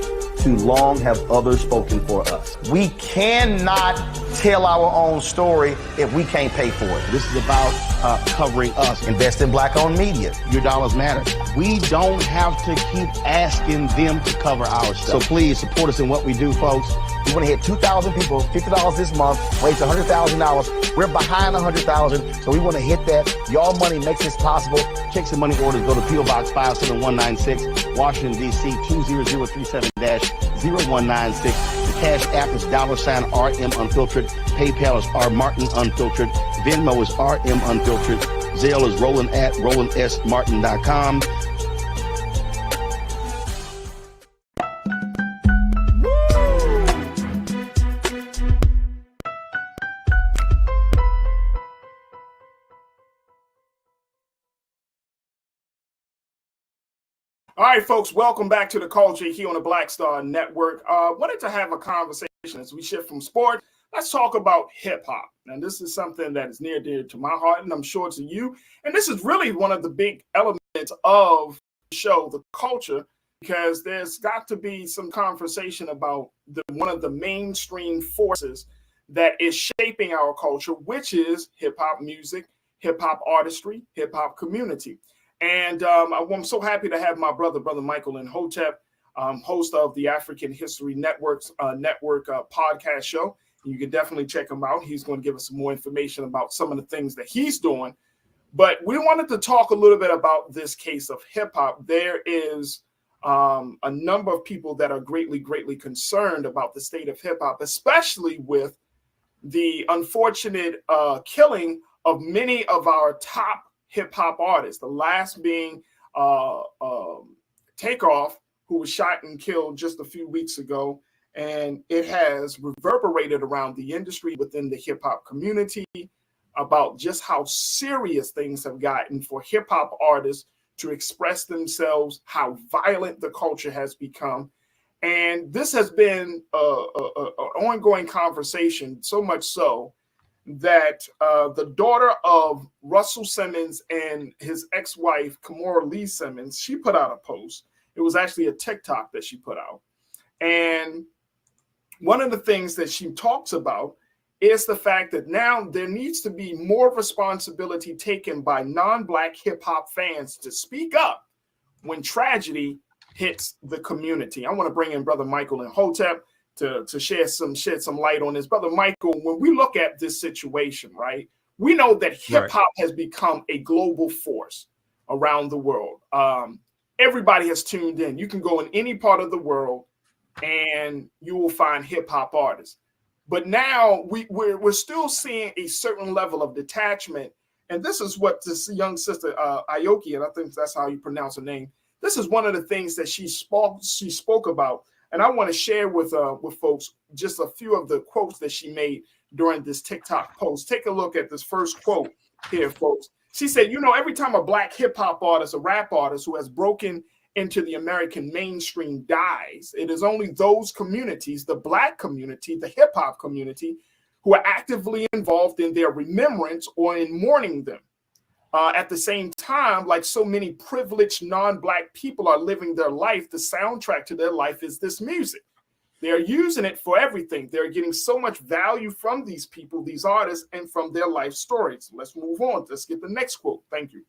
Too long have others spoken for us. We cannot tell our own story if we can't pay for it. This is about covering us. Invest in Black-owned media. Your dollars matter. We don't have to keep asking them to cover our stuff. So please support us in what we do, folks. We want to hit 2,000 people, $50 this month, raise $100,000. We're behind 100,000, so we want to hit that. Y'all money makes this possible. Checks and money orders go to P.O. Box 57196, Washington, D.C. 20037-0196. The Cash App is $RM Unfiltered. PayPal is R Martin Unfiltered. Venmo is RM Unfiltered. Zelle is roland@rolandsmartin.com. All right, folks, welcome back to The Culture here on the Black Star Network. Wanted to have a conversation as we shift from sport. Let's talk about hip hop. And this is something that is near and dear to my heart, and I'm sure to you. And this is really one of the big elements of the show, The Culture, because there's got to be some conversation about one of the mainstream forces that is shaping our culture, which is hip hop music, hip hop artistry, hip hop community. And I'm so happy to have my brother Michael and Hotep, host of the African History Network podcast show. You can definitely check him out. He's going to give us some more information about some of the things that he's doing. But we wanted to talk a little bit about this case of hip hop. There is a number of people that are greatly concerned about the state of hip hop, especially with the unfortunate killing of many of our top hip hop artists. The last being Takeoff, who was shot and killed just a few weeks ago. And it has reverberated around the industry within the hip hop community about just how serious things have gotten for hip hop artists to express themselves, how violent the culture has become. And this has been an ongoing conversation, so much so that the daughter of Russell Simmons and his ex-wife, Aoki Lee Simmons, she put out a post. It was actually a TikTok that she put out. And one of the things that she talks about is the fact that now there needs to be more responsibility taken by non-Black hip hop fans to speak up when tragedy hits the community. I want to bring in Brother Michael and Hotep to shed some light on this. Brother Michael, when we look at this situation, right, we know that hip hop has become a global force around the world. Everybody has tuned in. You can go in any part of the world and you will find hip hop artists. But now we're still seeing a certain level of detachment. And this is what this young sister, Aoki, and I think that's how you pronounce her name. This is one of the things that she spoke about. And I want to share with folks just a few of the quotes that she made during this TikTok post. Take a look at this first quote here, folks. She said, you know, every time a Black hip hop artist, a rap artist who has broken into the American mainstream dies, it is only those communities, the Black community, the hip hop community, who are actively involved in their remembrance or in mourning them. At the same time, like so many privileged non-Black people are living their life, the soundtrack to their life is this music. They're using it for everything. They're getting so much value from these people, these artists, and from their life stories. Let's move on. Let's get the next quote. Thank you.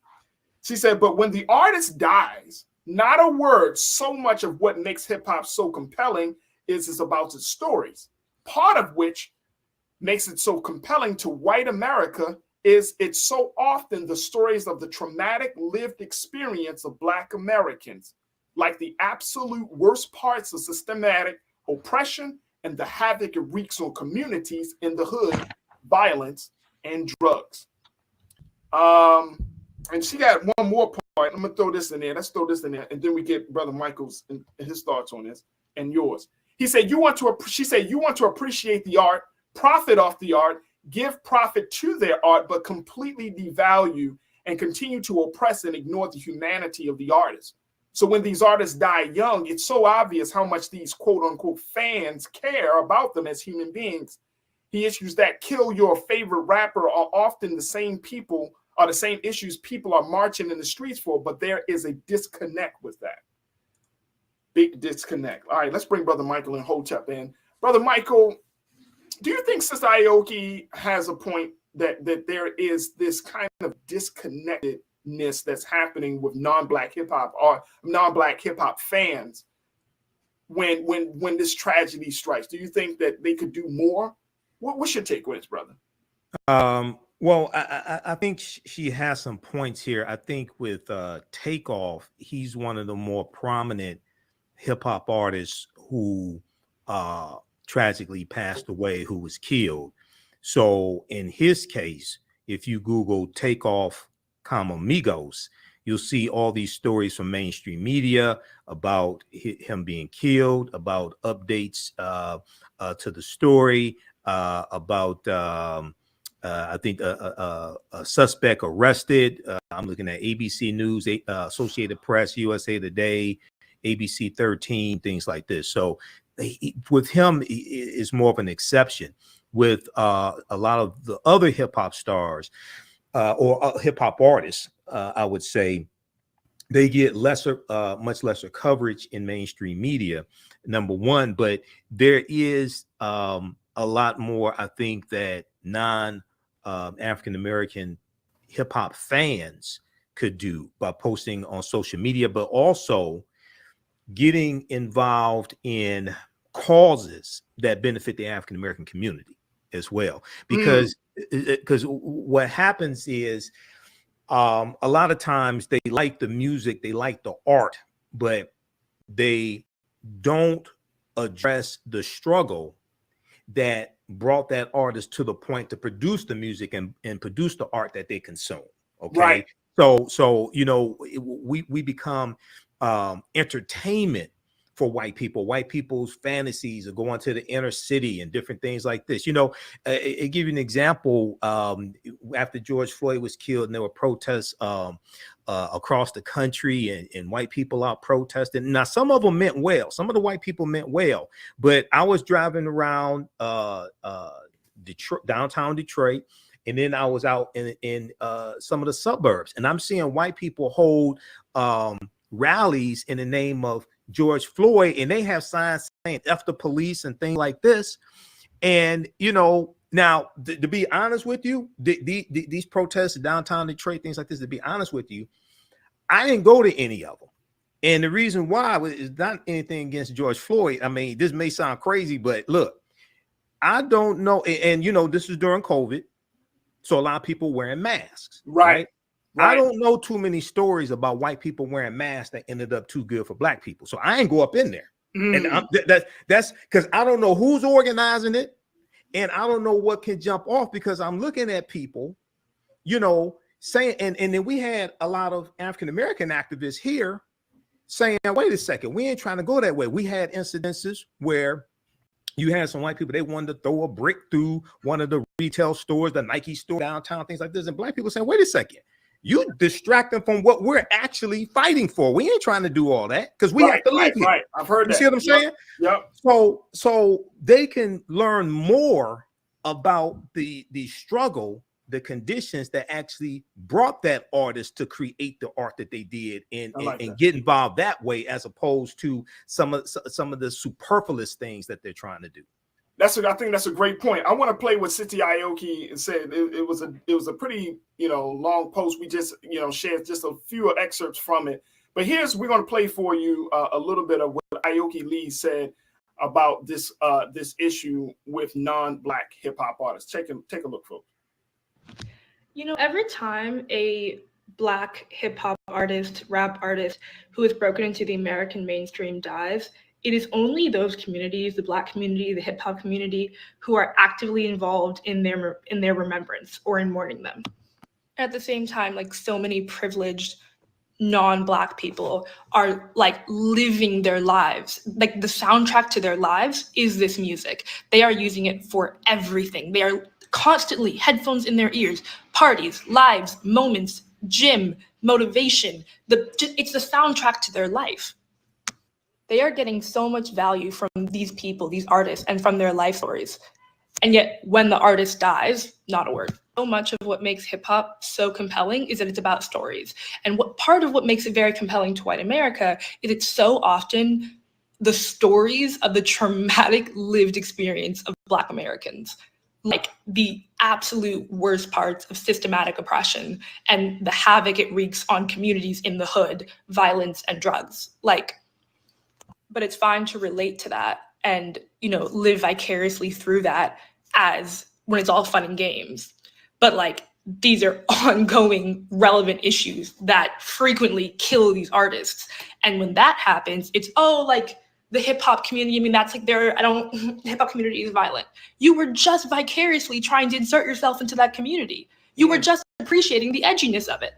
She said, but when the artist dies, not a word, so much of what makes hip hop so compelling is about its stories. Part of which makes it so compelling to white America is it's so often the stories of the traumatic lived experience of Black Americans, like the absolute worst parts of systematic oppression and the havoc it wreaks on communities in the hood, violence, and drugs. And she got one more part. I'm gonna throw this in there. Let's throw this in there, and then we get Brother Michael's and his thoughts on this and yours. He said, she said, you want to appreciate the art, profit off the art, give profit to their art, but completely devalue and continue to oppress and ignore the humanity of the artist. So when these artists die young, it's so obvious how much these quote unquote fans care about them as human beings. He issues that kill your favorite rapper are often the same people, are the same issues people are marching in the streets for, but there is a disconnect with that. Big disconnect. All right, let's bring Brother Michael and Hotep in. Brother Michael, do you think Sister Aoki has a point that there is this kind of disconnectedness that's happening with non-Black hip hop or non-Black hip hop fans when this tragedy strikes? Do you think that they could do more? What's your take on this, brother? Well, I think she has some points here. I think with Takeoff, he's one of the more prominent hip hop artists who tragically passed away, who was killed. So in his case, if you Google Takeoff, Migos, you'll see all these stories from mainstream media about him being killed, about updates to the story, about I think a suspect arrested. I'm looking at ABC News, Associated Press, USA Today, ABC 13, things like this. So with him is more of an exception. With a lot of the other hip hop stars or hip hop artists, I would say they get much lesser coverage in mainstream media, number one. But there is a lot more, I think, that African American hip hop fans could do by posting on social media, but also getting involved in causes that benefit the African American community as well. Because what happens is a lot of times they like the music, they like the art, but they don't address the struggle that brought that artist to the point to produce the music and produce the art that they consume. Okay. Right. So you know, we become entertainment for white people. White people's fantasies of going to the inner city and different things like this. You know, I give you an example. After George Floyd was killed, and there were protests across the country, and white people out protesting. Now, some of them meant well. Some of the white people meant well. But I was driving around Detroit, downtown Detroit, and then I was out in some of the suburbs, and I'm seeing white people hold rallies in the name of George Floyd, and they have signs saying F the police and things like this. And you know, now to be honest with you, these protests in downtown Detroit, things like this, to be honest with you, I didn't go to any of them. And the reason why is not anything against George Floyd. I mean, this may sound crazy, but look, I don't know. And you know, this is during COVID, so a lot of people wearing masks, right? I don't know too many stories about white people wearing masks that ended up too good for black people. So I ain't go up in there. And that's because I don't know who's organizing it. And I don't know what can jump off, because I'm looking at people, you know, saying, and then we had a lot of African-American activists here saying, wait a second, we ain't trying to go that way. We had incidences where you had some white people, they wanted to throw a brick through one of the retail stores, the Nike store downtown, things like this. And black people saying, wait a second, you distract them from what we're actually fighting for. We ain't trying to do all that because we have to live here. Right. I've heard that. You see what I'm saying? Yep. So they can learn more about the struggle, the conditions that actually brought that artist to create the art that they did, and get involved that way, as opposed to some of the superfluous things that they're trying to do. I think that's a great point. I want to play what Siti Aoki said. It was a pretty, you know, long post. We just, you know, shared just a few excerpts from it. But we're going to play for you a little bit of what Aoki Lee said about this issue with non-Black hip hop artists. Take a look, folks. You know, every time a Black hip hop artist, rap artist who is broken into the American mainstream dies, it is only those communities, the Black community, the hip hop community, who are actively involved in their remembrance or in mourning them. At the same time, like, so many privileged non-Black people are like living their lives. Like, the soundtrack to their lives is this music. They are using it for everything. They are constantly headphones in their ears, parties, lives, moments, gym, motivation. It's the soundtrack to their life. They are getting so much value from these people, these artists, and from their life stories. And yet, when the artist dies, not a word. So much of what makes hip hop so compelling is that it's about stories. And part of what makes it very compelling to white America is it's so often the stories of the traumatic lived experience of Black Americans, like the absolute worst parts of systematic oppression and the havoc it wreaks on communities in the hood, violence and drugs. But it's fine to relate to that and, you know, live vicariously through that as when it's all fun and games. But like, these are ongoing relevant issues that frequently kill these artists. And when that happens, it's, like the hip hop community, I mean, that's like the hip hop community is violent. You were just vicariously trying to insert yourself into that community. You were just appreciating the edginess of it.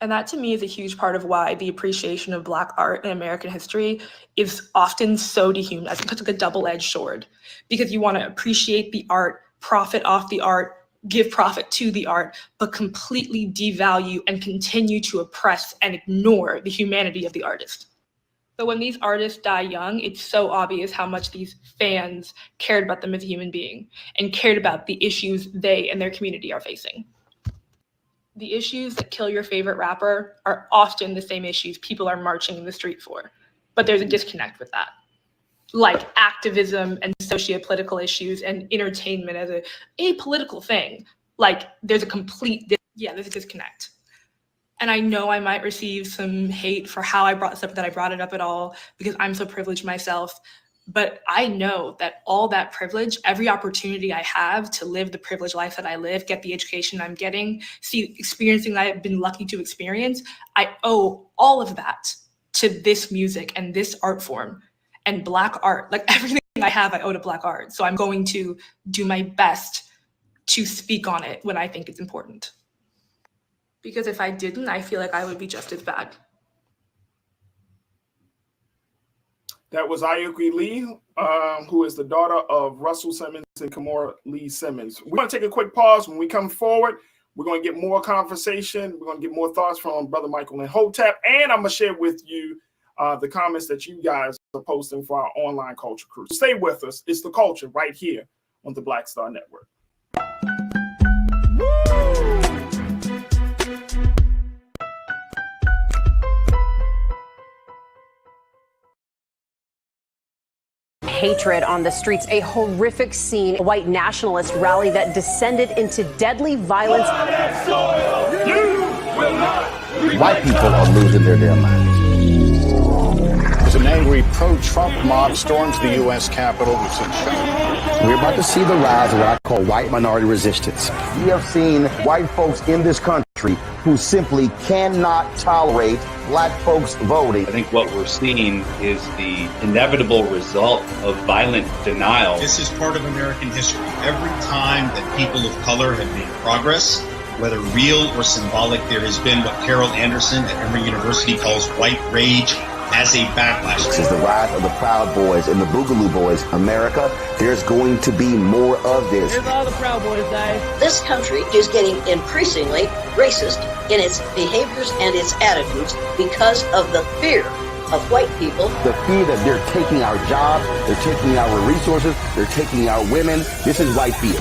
And that, to me, is a huge part of why the appreciation of Black art in American history is often so dehumanized. It's like a double-edged sword, because you want to appreciate the art, profit off the art, give profit to the art, but completely devalue and continue to oppress and ignore the humanity of the artist. So when these artists die young, it's so obvious how much these fans cared about them as a human being and cared about the issues they and their community are facing. The issues that kill your favorite rapper are often the same issues people are marching in the street for, but there's a disconnect with that. Like activism and socio-political issues and entertainment as a political thing, like there's a disconnect. And I know I might receive some hate for how I brought this up, that I brought it up at all, because I'm so privileged myself. But I know that all that privilege, every opportunity I have to live the privileged life that I live, get the education I'm getting, experiencing that I've been lucky to experience, I owe all of that to this music and this art form and Black art. Like everything I have, I owe to Black art. So I'm going to do my best to speak on it when I think it's important. Because if I didn't, I feel like I would be just as bad. That was Aoki Lee, who is the daughter of Russell Simmons and Kimora Lee Simmons. We're going to take a quick pause. When we come forward, we're going to get more conversation. We're going to get more thoughts from Brother Michael and Hotep. And I'm going to share with you the comments that you guys are posting for our online culture crew. Stay with us. It's The Culture right here on the Black Star Network. Hatred on the streets, a horrific scene, a white nationalist rally that descended into deadly violence. White people are losing their damn minds. As an angry pro-Trump mob storms the U.S. Capitol, we've seen We're about to see the rise of what I call white minority resistance. We have seen white folks in this country who simply cannot tolerate black folks voting. I think what we're seeing is the inevitable result of violent denial. This is part of American history. Every time that people of color have made progress, whether real or symbolic, there has been what Carol Anderson at Emory University calls white rage as a backlash. This is the rise of the Proud Boys and the Boogaloo Boys. America, there's going to be more of this. Here's all the Proud Boys, guys. This country is getting increasingly racist in its behaviors and its attitudes because of the fear of white people. The fear that they're taking our jobs, they're taking our resources, they're taking our women. This is white fear.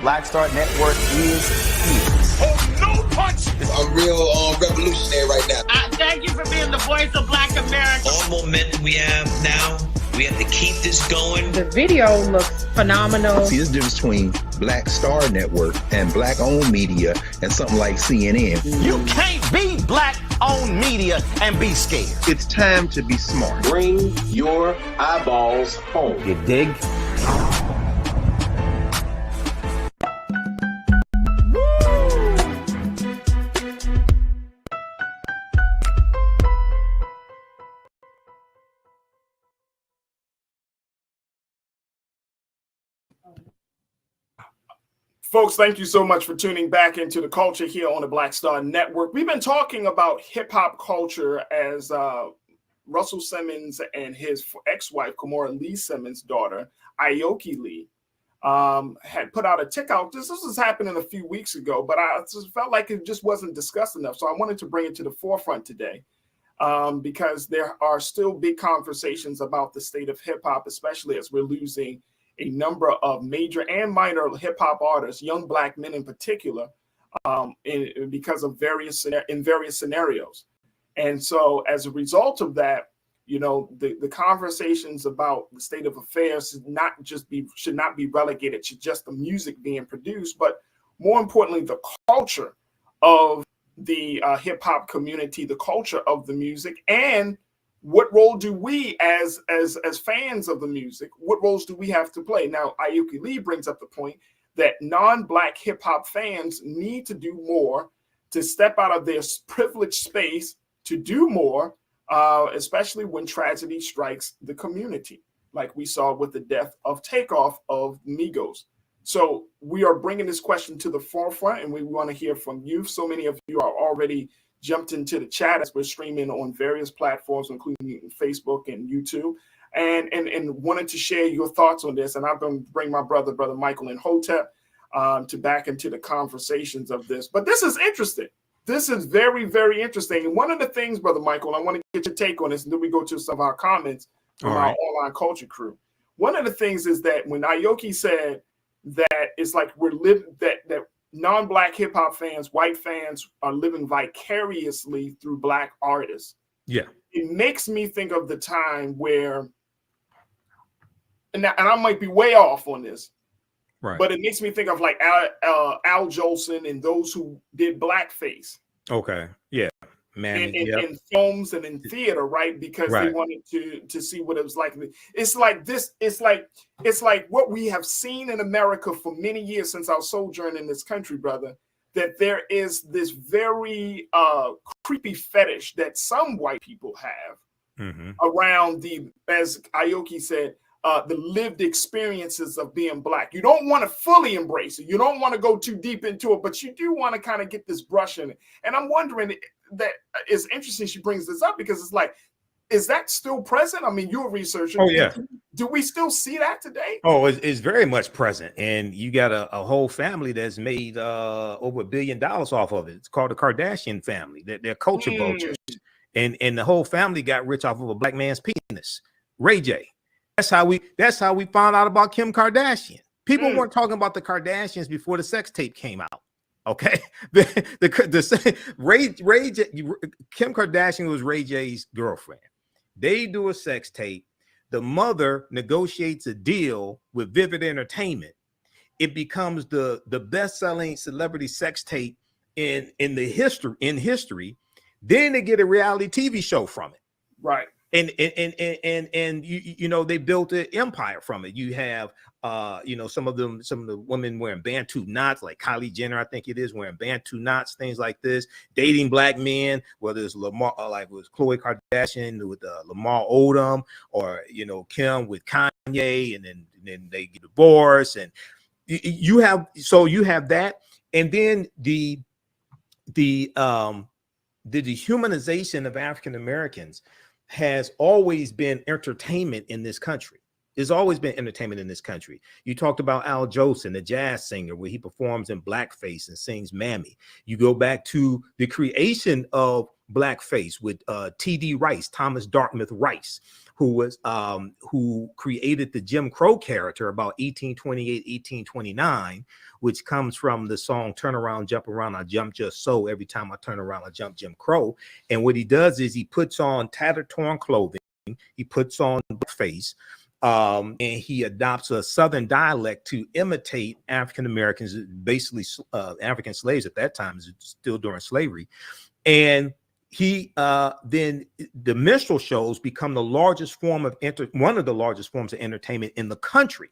Black Star Network is here. Oh, no punch! I'm real revolutionary right now. Thank you for being the voice of Black America. All momentum we have now, we have to keep this going. The video looks phenomenal. See, there's a difference between Black Star Network and black-owned media and something like CNN. You can't be black-owned media and be scared. It's time to be smart. Bring your eyeballs home. You dig? Folks, thank you so much for tuning back into The Culture here on the Black Star Network. We've been talking about hip-hop culture as Russell Simmons and his ex-wife, Kimora Lee Simmons' daughter, Aoki Lee, had put out a tick-out. This was happening a few weeks ago, but I just felt like it just wasn't discussed enough. So I wanted to bring it to the forefront today because there are still big conversations about the state of hip-hop, especially as we're losing a number of major and minor hip hop artists, young black men in particular, because of various scenarios. And so as a result of that, you know, the conversations about the state of affairs should not be relegated to just the music being produced, but more importantly, the culture of the hip hop community, the culture of the music, and what role do we as fans of the music, what roles do we have to play? Now, Aoki Lee brings up the point that non-Black hip hop fans need to do more to step out of their privileged space to do more, especially when tragedy strikes the community, like we saw with the death of Takeoff of Migos. So we are bringing this question to the forefront, and we want to hear from you. So many of you are already jumped into the chat as we're streaming on various platforms, including Facebook and YouTube, and wanted to share your thoughts on this. And I'm going to bring my brother Michael and Hotep to back into the conversations of this. But this is interesting. This is very, very interesting. And one of the things, Brother Michael, I want to get your take on this, and then we go to some of our comments from our online culture crew. One of the things is that when Aoki said that it's like we're living, that non-Black hip hop fans, white fans are living vicariously through Black artists. Yeah. It makes me think of the time where, and I might be way off on this, right? But it makes me think of like Al Jolson and those who did blackface. Okay. Yeah. in films and in theater, right? Because they wanted to see what it was like. It's like this. It's like what we have seen in America for many years since our sojourn in this country, brother. That there is this very creepy fetish that some white people have around as Aoki said, the lived experiences of being Black. You don't want to fully embrace it. You don't want to go too deep into it, but you do want to kind of get this brush in it. And I'm wondering, that is interesting she brings this up, because it's like, is that still present? I mean, you're a researcher. Oh, yeah. Do we still see that today? Oh, it's very much present. And you got a whole family that's made over $1 billion off of it. It's called the Kardashian family. They're culture vultures. And the whole family got rich off of a Black man's penis. Ray J. That's how we found out about Kim Kardashian. People weren't talking about the Kardashians before the sex tape came out. Okay, Kim Kardashian was Ray J's girlfriend. They do a sex tape. The mother negotiates a deal with Vivid Entertainment. It becomes the best-selling celebrity sex tape in history. Then they get a reality TV show from it. Right. And you know, they built an empire from it. You have you know, some of the women wearing Bantu knots, like Kylie Jenner, I think it is, wearing Bantu knots, things like this, dating Black men, whether it's Lamar, like with Khloe Kardashian with Lamar Odom, or you know, Kim with Kanye, and then they get divorced, and you have that, and then the dehumanization of African Americans has always been entertainment in this country. There's always been entertainment in this country. You talked about Al Jolson, the jazz singer, where he performs in blackface and sings Mammy. You go back to the creation of blackface with T.D. Rice, Thomas Dartmouth Rice, who created the Jim Crow character about 1828, 1829, which comes from the song "Turn Around, Jump Around, I Jump Just So. Every time I turn around, I jump Jim Crow." And what he does is he puts on tattered, torn clothing. He puts on blackface. And he adopts a Southern dialect to imitate African Americans, basically African slaves at that time, still during slavery. And he then the minstrel shows become the largest form of one of the largest forms of entertainment in the country.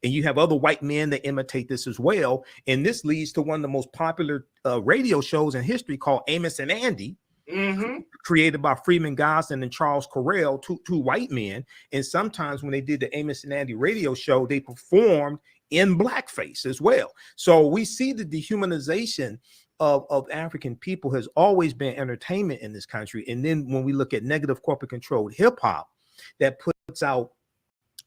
And you have other white men that imitate this as well. And this leads to one of the most popular radio shows in history called Amos and Andy. Created by Freeman Gosling and Charles Correll, two white men. And sometimes when they did the Amos and Andy radio show, they performed in blackface as well. So we see the dehumanization of African people has always been entertainment in this country. And then when we look at negative corporate controlled hip hop that puts out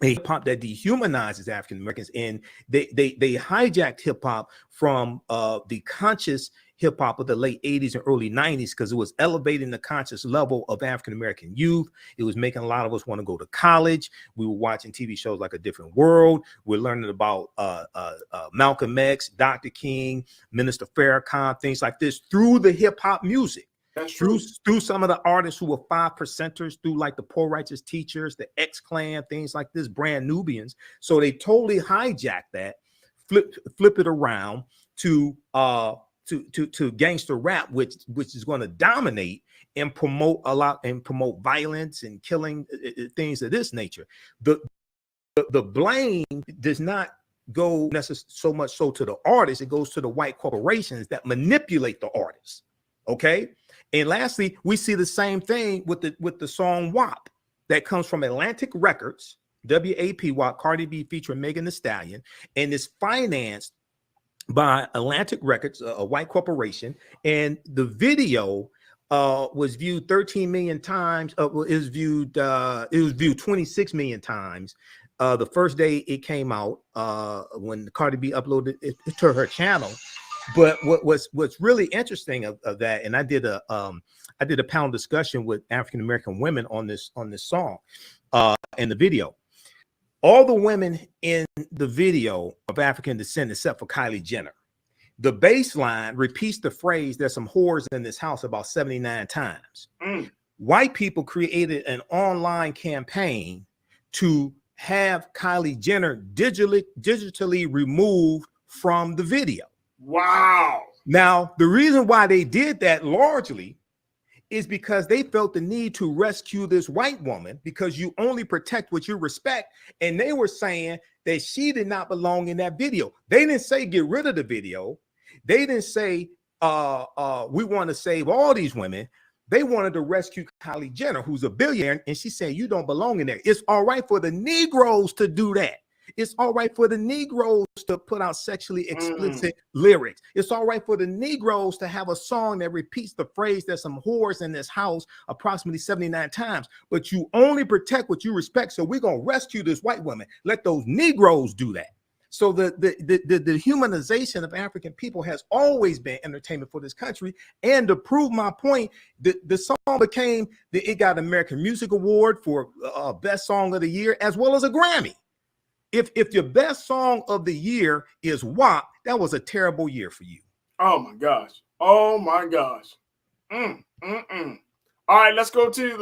a hip hop that dehumanizes African Americans, and they hijacked hip hop from the conscious hip hop of the late 80s and early 90s, because it was elevating the conscious level of African American youth. It was making a lot of us want to go to college. We were watching TV shows like A Different World. We're learning about Malcolm X, Dr. King, Minister Farrakhan, things like this through the hip hop music. That's true. Through some of the artists who were 5%ers, through like the Poor Righteous Teachers, the X-Clan, things like this, Brand Nubians. So they totally hijacked that, flip it around to gangster rap, which is going to dominate and promote violence and killing, things of this nature. The blame does not go necessarily so much so to the artists. It goes to the white corporations that manipulate the artists. Okay. And lastly, we see the same thing with the song WAP that comes from Atlantic Records, WAP, WAP, Cardi B featuring Megan Thee Stallion, and is financed by Atlantic Records, a white corporation. And the video was viewed 13 million times. It was viewed 26 million times the first day it came out, when Cardi B uploaded it to her channel. But what's really interesting of that, and I did a panel discussion with African American women on this song in the video. All the women in the video of African descent, except for Kylie Jenner. The bass line repeats the phrase, "There's some whores in this house," about 79 times. White people created an online campaign to have Kylie Jenner digitally removed from the video. Wow. Now, the reason why they did that largely is because they felt the need to rescue this white woman because you only protect what you respect. And they were saying that she did not belong in that video. They didn't say get rid of the video. They didn't say we want to save all these women. They wanted to rescue Kylie Jenner, who's a billionaire, and she said, you don't belong in there. It's all right for the Negroes to do that. It's all right for the Negroes to put out sexually explicit lyrics. It's all right for the Negroes to have a song that repeats the phrase, there's some whores in this house approximately 79 times, but you only protect what you respect. So we're going to rescue this white woman. Let those Negroes do that. So the humanization of African people has always been entertainment for this country. And to prove my point, the song became, it got an American Music Award for Best Song of the Year, as well as a Grammy. If your best song of the year is WAP, that was a terrible year for you. Oh my gosh. Oh my gosh. All right, let's go to,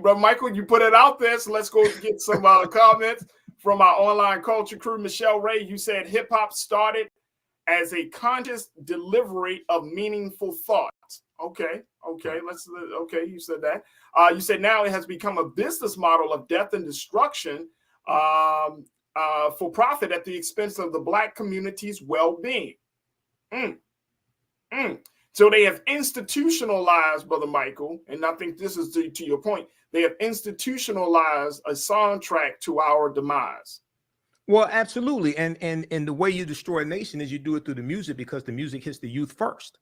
Brother Michael, you put it out there. So let's go get some comments from our online culture crew. Michelle Ray, you said hip hop started as a conscious delivery of meaningful thoughts. Okay, you said that. You said now it has become a business model of death and destruction for profit at the expense of the Black community's well-being. So they have institutionalized, Brother Michael, and I think this is to your point, they have institutionalized a soundtrack to our demise. Well, absolutely. And the way you destroy a nation is you do it through the music, because the music hits the youth first.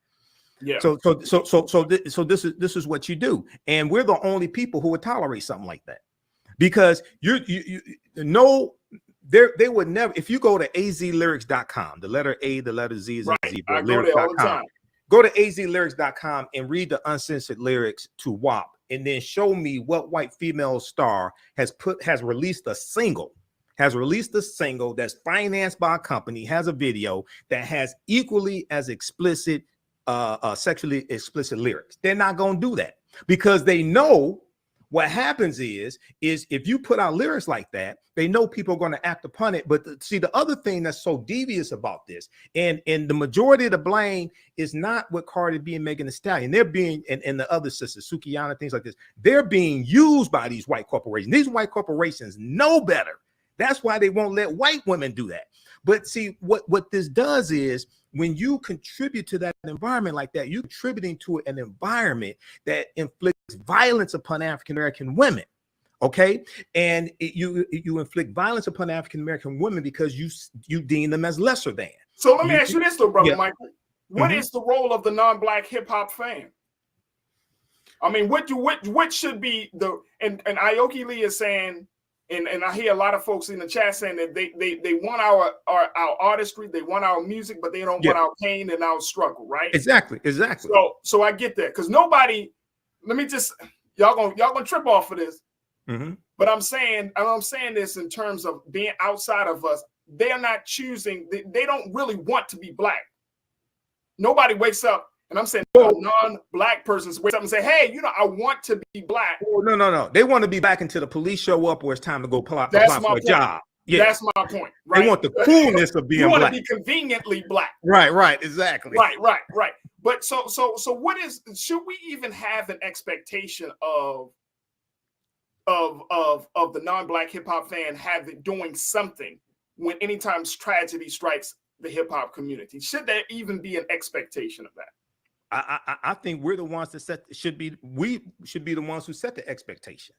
Yeah. So this is what you do. And we're the only people who would tolerate something like that, because they would never, if you go to azlyrics.com, the letter A, the letter Z is Z, I go there all the time. Go to azlyrics.com and read the uncensored lyrics to WAP, and then show me what white female star has released a single that's financed by a company, has a video that has equally as explicit, sexually explicit lyrics. They're not going to do that, because they know what happens is if you put out lyrics like that, they know people are going to act upon it. But see, the other thing that's so devious about this, and the majority of the blame is not with Cardi B and Megan Thee Stallion. They're being, and the other sisters, Sukiyana, things like this, they're being used by these white corporations. These white corporations know better. That's why they won't let white women do that. But see, what this does is, when you contribute to that environment like that, you're contributing to an environment that inflicts violence upon African-American women, okay? And you inflict violence upon African-American women because you deem them as lesser than. So let me ask you this though, Brother Michael. What is the role of the non-Black hip-hop fan? I mean, what should be and Aoki Lee is saying, and I hear a lot of folks in the chat saying that they want our artistry, they want our music, but they don't want our pain and our struggle, right? Exactly. So I get that, because nobody. Let me just y'all gonna trip off of this, but I'm saying this in terms of being outside of us. They're not choosing. They don't really want to be Black. Nobody wakes up. And I'm saying a non-Black person wakes up and say, hey, I want to be Black. Oh, no. They want to be Black until the police show up or it's time to go apply for a job. Yeah. That's my point. Right? They want the coolness of being Black. You want Black. to be conveniently Black. Right, exactly. Right. But so should we even have an expectation of the non-Black hip hop fan doing something when anytime tragedy strikes the hip hop community? Should there even be an expectation of that? I think we're the ones that we should be the ones who set the expectation.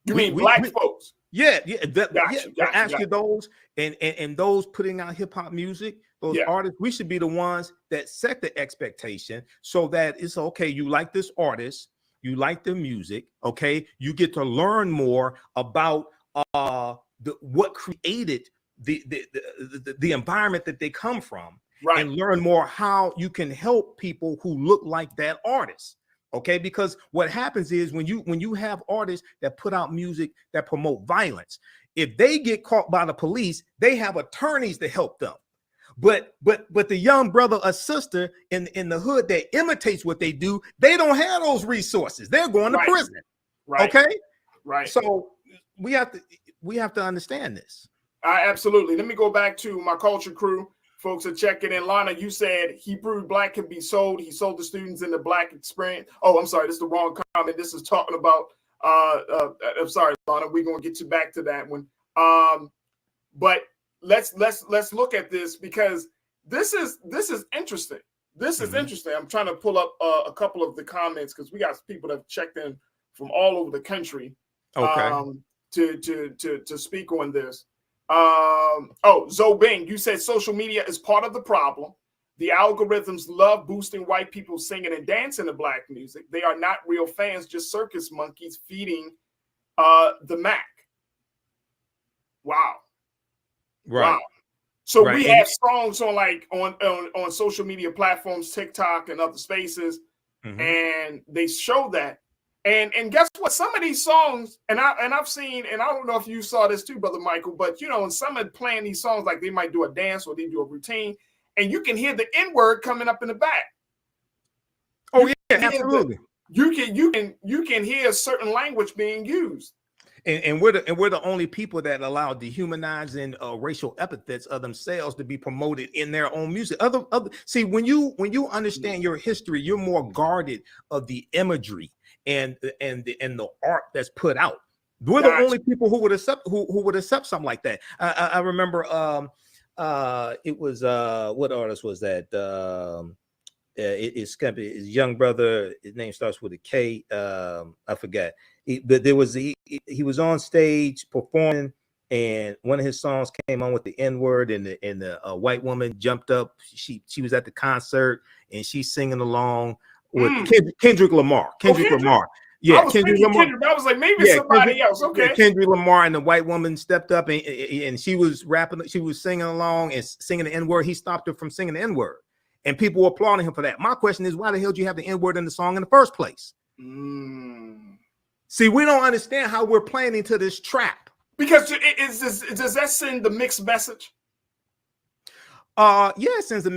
You mean Black folks? Yeah. Gotcha. Those and those putting out hip hop music, those artists, we should be the ones that set the expectation, so that it's okay. You like this artist, you like the music, okay. You get to learn more about what created the environment that they come from. Right. And learn more how you can help people who look like that artist. Okay, because what happens is when you have artists that put out music that promote violence, if they get caught by the police, they have attorneys to help them. But the young brother or sister in the hood that imitates what they do, they don't have those resources. They're going to prison. Right. Okay. Right. So we have to understand this. Absolutely. Let me go back to my culture crew. Folks are checking in. Lana, you said Hebrew Black can be sold. He sold the students in the Black experience. Oh, I'm sorry. This is the wrong comment. This is talking about, I'm sorry, Lana. We're going to get you back to that one. But let's look at this, because this is interesting. This is interesting. I'm trying to pull up a couple of the comments, because we got people that have checked in from all over the country to speak on this. Zoe Bing, you said social media is part of the problem. The algorithms love boosting white people singing and dancing to Black music. They are not real fans, just circus monkeys feeding the Mac. Wow. Right. Wow. So we have songs on on social media platforms, TikTok and other spaces, and they show that. And guess what? Some of these songs, and I've seen, and I don't know if you saw this too, Brother Michael, but when some are playing these songs, like they might do a dance or they do a routine, and you can hear the N-word coming up in the back. Oh, yeah, absolutely. You can hear a certain language being used. And we're the only people that allow dehumanizing racial epithets of themselves to be promoted in their own music. See, when you understand your history, you're more guarded of the imagery and the art that's put out. We're the only people who would accept something like that. I remember it was what artist was that? It's his young brother. His name starts with a K. I forgot. But there was he was on stage performing, and one of his songs came on with the N-word, and the white woman jumped up. She was at the concert, and she's singing along with Kendrick Lamar. Kendrick Lamar. Yeah, Kendrick Lamar. I was like, maybe somebody else. Okay. Kendrick Lamar, and the white woman stepped up, and she was rapping. She was singing along and singing the N-word. He stopped her from singing the N-word, and people were applauding him for that. My question is, why the hell do you have the N-word in the song in the first place? See, we don't understand how we're playing into this trap. Because does that send the mixed message? Yeah, it sends a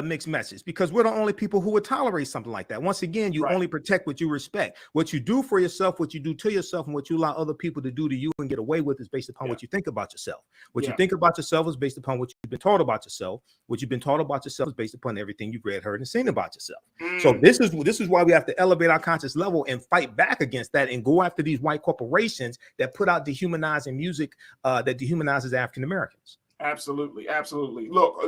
mixed message, because we're the only people who would tolerate something like that. Once again, you only protect what you respect. What you do for yourself, what you do to yourself, and what you allow other people to do to you and get away with is based upon what you think about yourself. What you think about yourself is based upon what you've been taught about yourself. What you've been taught about yourself is based upon everything you've read, heard, and seen about yourself. So this is why we have to elevate our conscious level and fight back against that, and go after these white corporations that put out dehumanizing music that dehumanizes African Americans. Absolutely, absolutely. Look,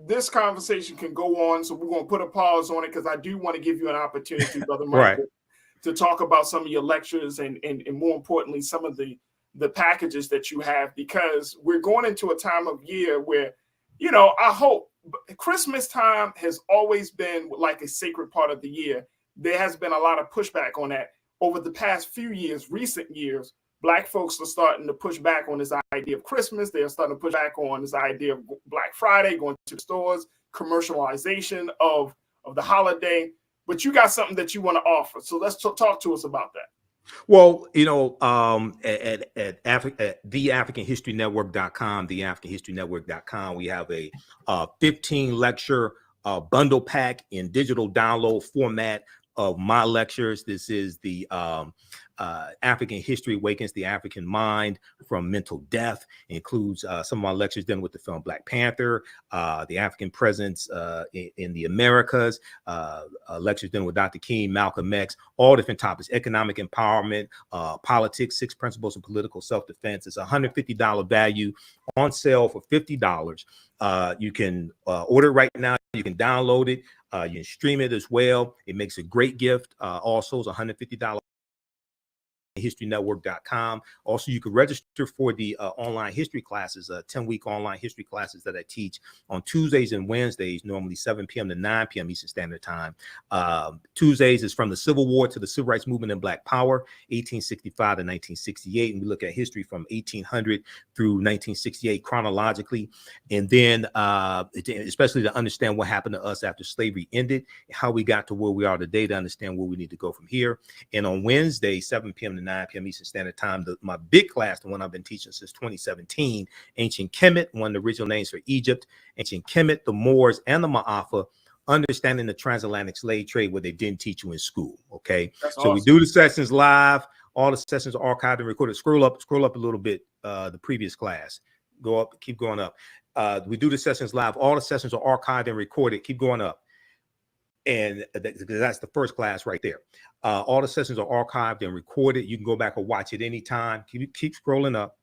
this conversation can go on, so we're going to put a pause on it, because I do want to give you an opportunity, Brother Michael, to talk about some of your lectures and more importantly, some of the packages that you have, because we're going into a time of year where, I hope Christmas time has always been like a sacred part of the year. There has been a lot of pushback on that over the past few years, recent years. Black folks are starting to push back on this idea of Christmas. They're starting to push back on this idea of Black Friday, going to the stores, commercialization of the holiday. But you got something that you want to offer. So let's talk to us about that. Well, at theafricanhistorynetwork.com, we have a 15 lecture bundle pack in digital download format of my lectures. This is the African History Awakens the African Mind from Mental Death. It includes some of my lectures done with the film Black Panther, the African Presence in the Americas, lectures done with Dr. King, Malcolm X, all different topics: economic empowerment, politics, 6 principles of political self-defense. It's $150 value, on sale for $50. You can order it right now. You can download it. You can stream it as well. It makes a great gift. Also, it's $150. HistoryNetwork.com. Also, you can register for the online history classes, 10-week online history classes that I teach on Tuesdays and Wednesdays, normally 7 p.m. to 9 p.m. Eastern Standard Time. Tuesdays is from the Civil War to the Civil Rights Movement and Black Power, 1865 to 1968. And we look at history from 1800 through 1968 chronologically. And then especially to understand what happened to us after slavery ended, how we got to where we are today, to understand where we need to go from here. And on Wednesday, 7 p.m. to 9 p.m. Eastern Standard Time, my big class, the one I've been teaching since 2017, Ancient Kemet, one of the original names for Egypt, Ancient Kemet, the Moors, and the Ma'afa, understanding the transatlantic slave trade, what they didn't teach you in school. Okay, that's so awesome. We do the sessions live. All the sessions are archived and recorded. Scroll up a little bit. The previous class, go up, keep going up. We do the sessions live. All the sessions are archived and recorded. Keep going up. And that's the first class right there. All the sessions are archived and recorded. You can go back and watch it anytime. Keep scrolling up.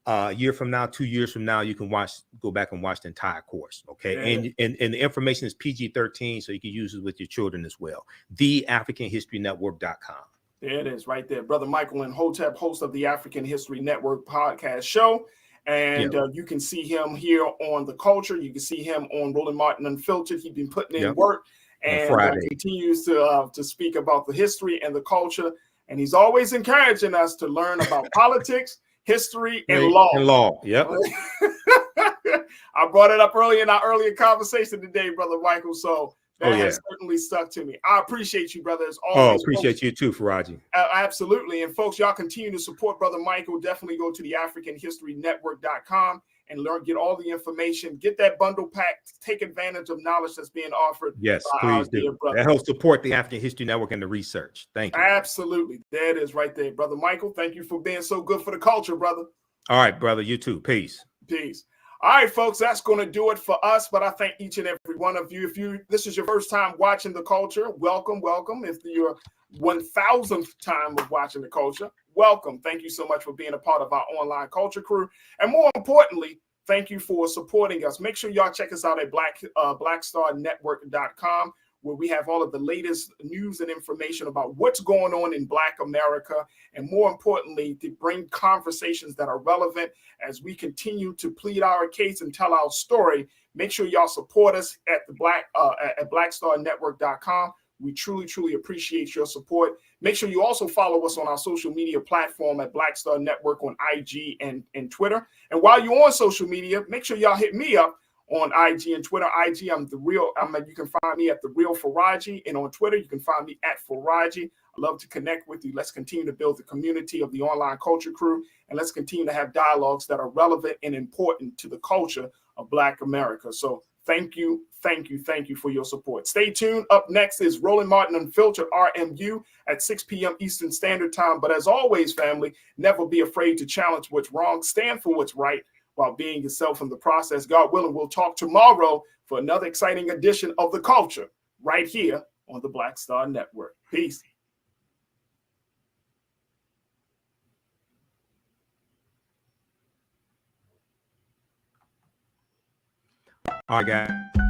A year from now, 2 years from now, you can go back and watch the entire course. Okay. Yeah. And the information is PG-13, so you can use it with your children as well. TheAfricanHistoryNetwork.com. There it is right there. Brother Michael Imhotep, host of the African History Network podcast show. And you can see him here on The Culture. You can see him on Roland Martin Unfiltered. He's been putting in work and continues to speak about the history and the culture. And he's always encouraging us to learn about politics, history, and law. And law, yep. I brought it up earlier in our earlier conversation today, Brother Michael. So that has certainly stuck to me. I appreciate you, brother. As always. Appreciate you too, Farajii. Absolutely. And folks, y'all continue to support Brother Michael. Definitely go to the AfricanHistoryNetwork.com and get all the information. Get that bundle pack. Take advantage of knowledge that's being offered. Yes, please do. That helps support the African History Network and the research. Thank you. Absolutely. There it is right there. Brother Michael, thank you for being so good for the culture, brother. All right, brother. You too. Peace. Peace. All right, folks, that's going to do it for us. But I thank each and every one of you. If this is your first time watching The Culture, welcome. If your 1,000th time of watching The Culture, welcome. Thank you so much for being a part of our online culture crew. And more importantly, thank you for supporting us. Make sure y'all check us out at blackstarnetwork.com, where we have all of the latest news and information about what's going on in Black America, and more importantly, to bring conversations that are relevant as we continue to plead our case and tell our story. Make sure y'all support us at at blackstarnetwork.com. We truly, truly appreciate your support. Make sure you also follow us on our social media platform at Black Star Network on IG and Twitter. And while you're on social media, make sure y'all hit me up on IG and Twitter. IG, you can find me at The Real Farajii, and on Twitter, you can find me at Farajii. I love to connect with you. Let's continue to build the community of the online culture crew, and let's continue to have dialogues that are relevant and important to the culture of Black America. So thank you for your support. Stay tuned. Up next is Roland Martin Unfiltered, RMU, at 6 p.m. Eastern Standard Time. But as always, family, never be afraid to challenge what's wrong. Stand for what's right while being yourself in the process. God willing, we'll talk tomorrow for another exciting edition of The Culture right here on the Black Star Network. Peace. All right, guys.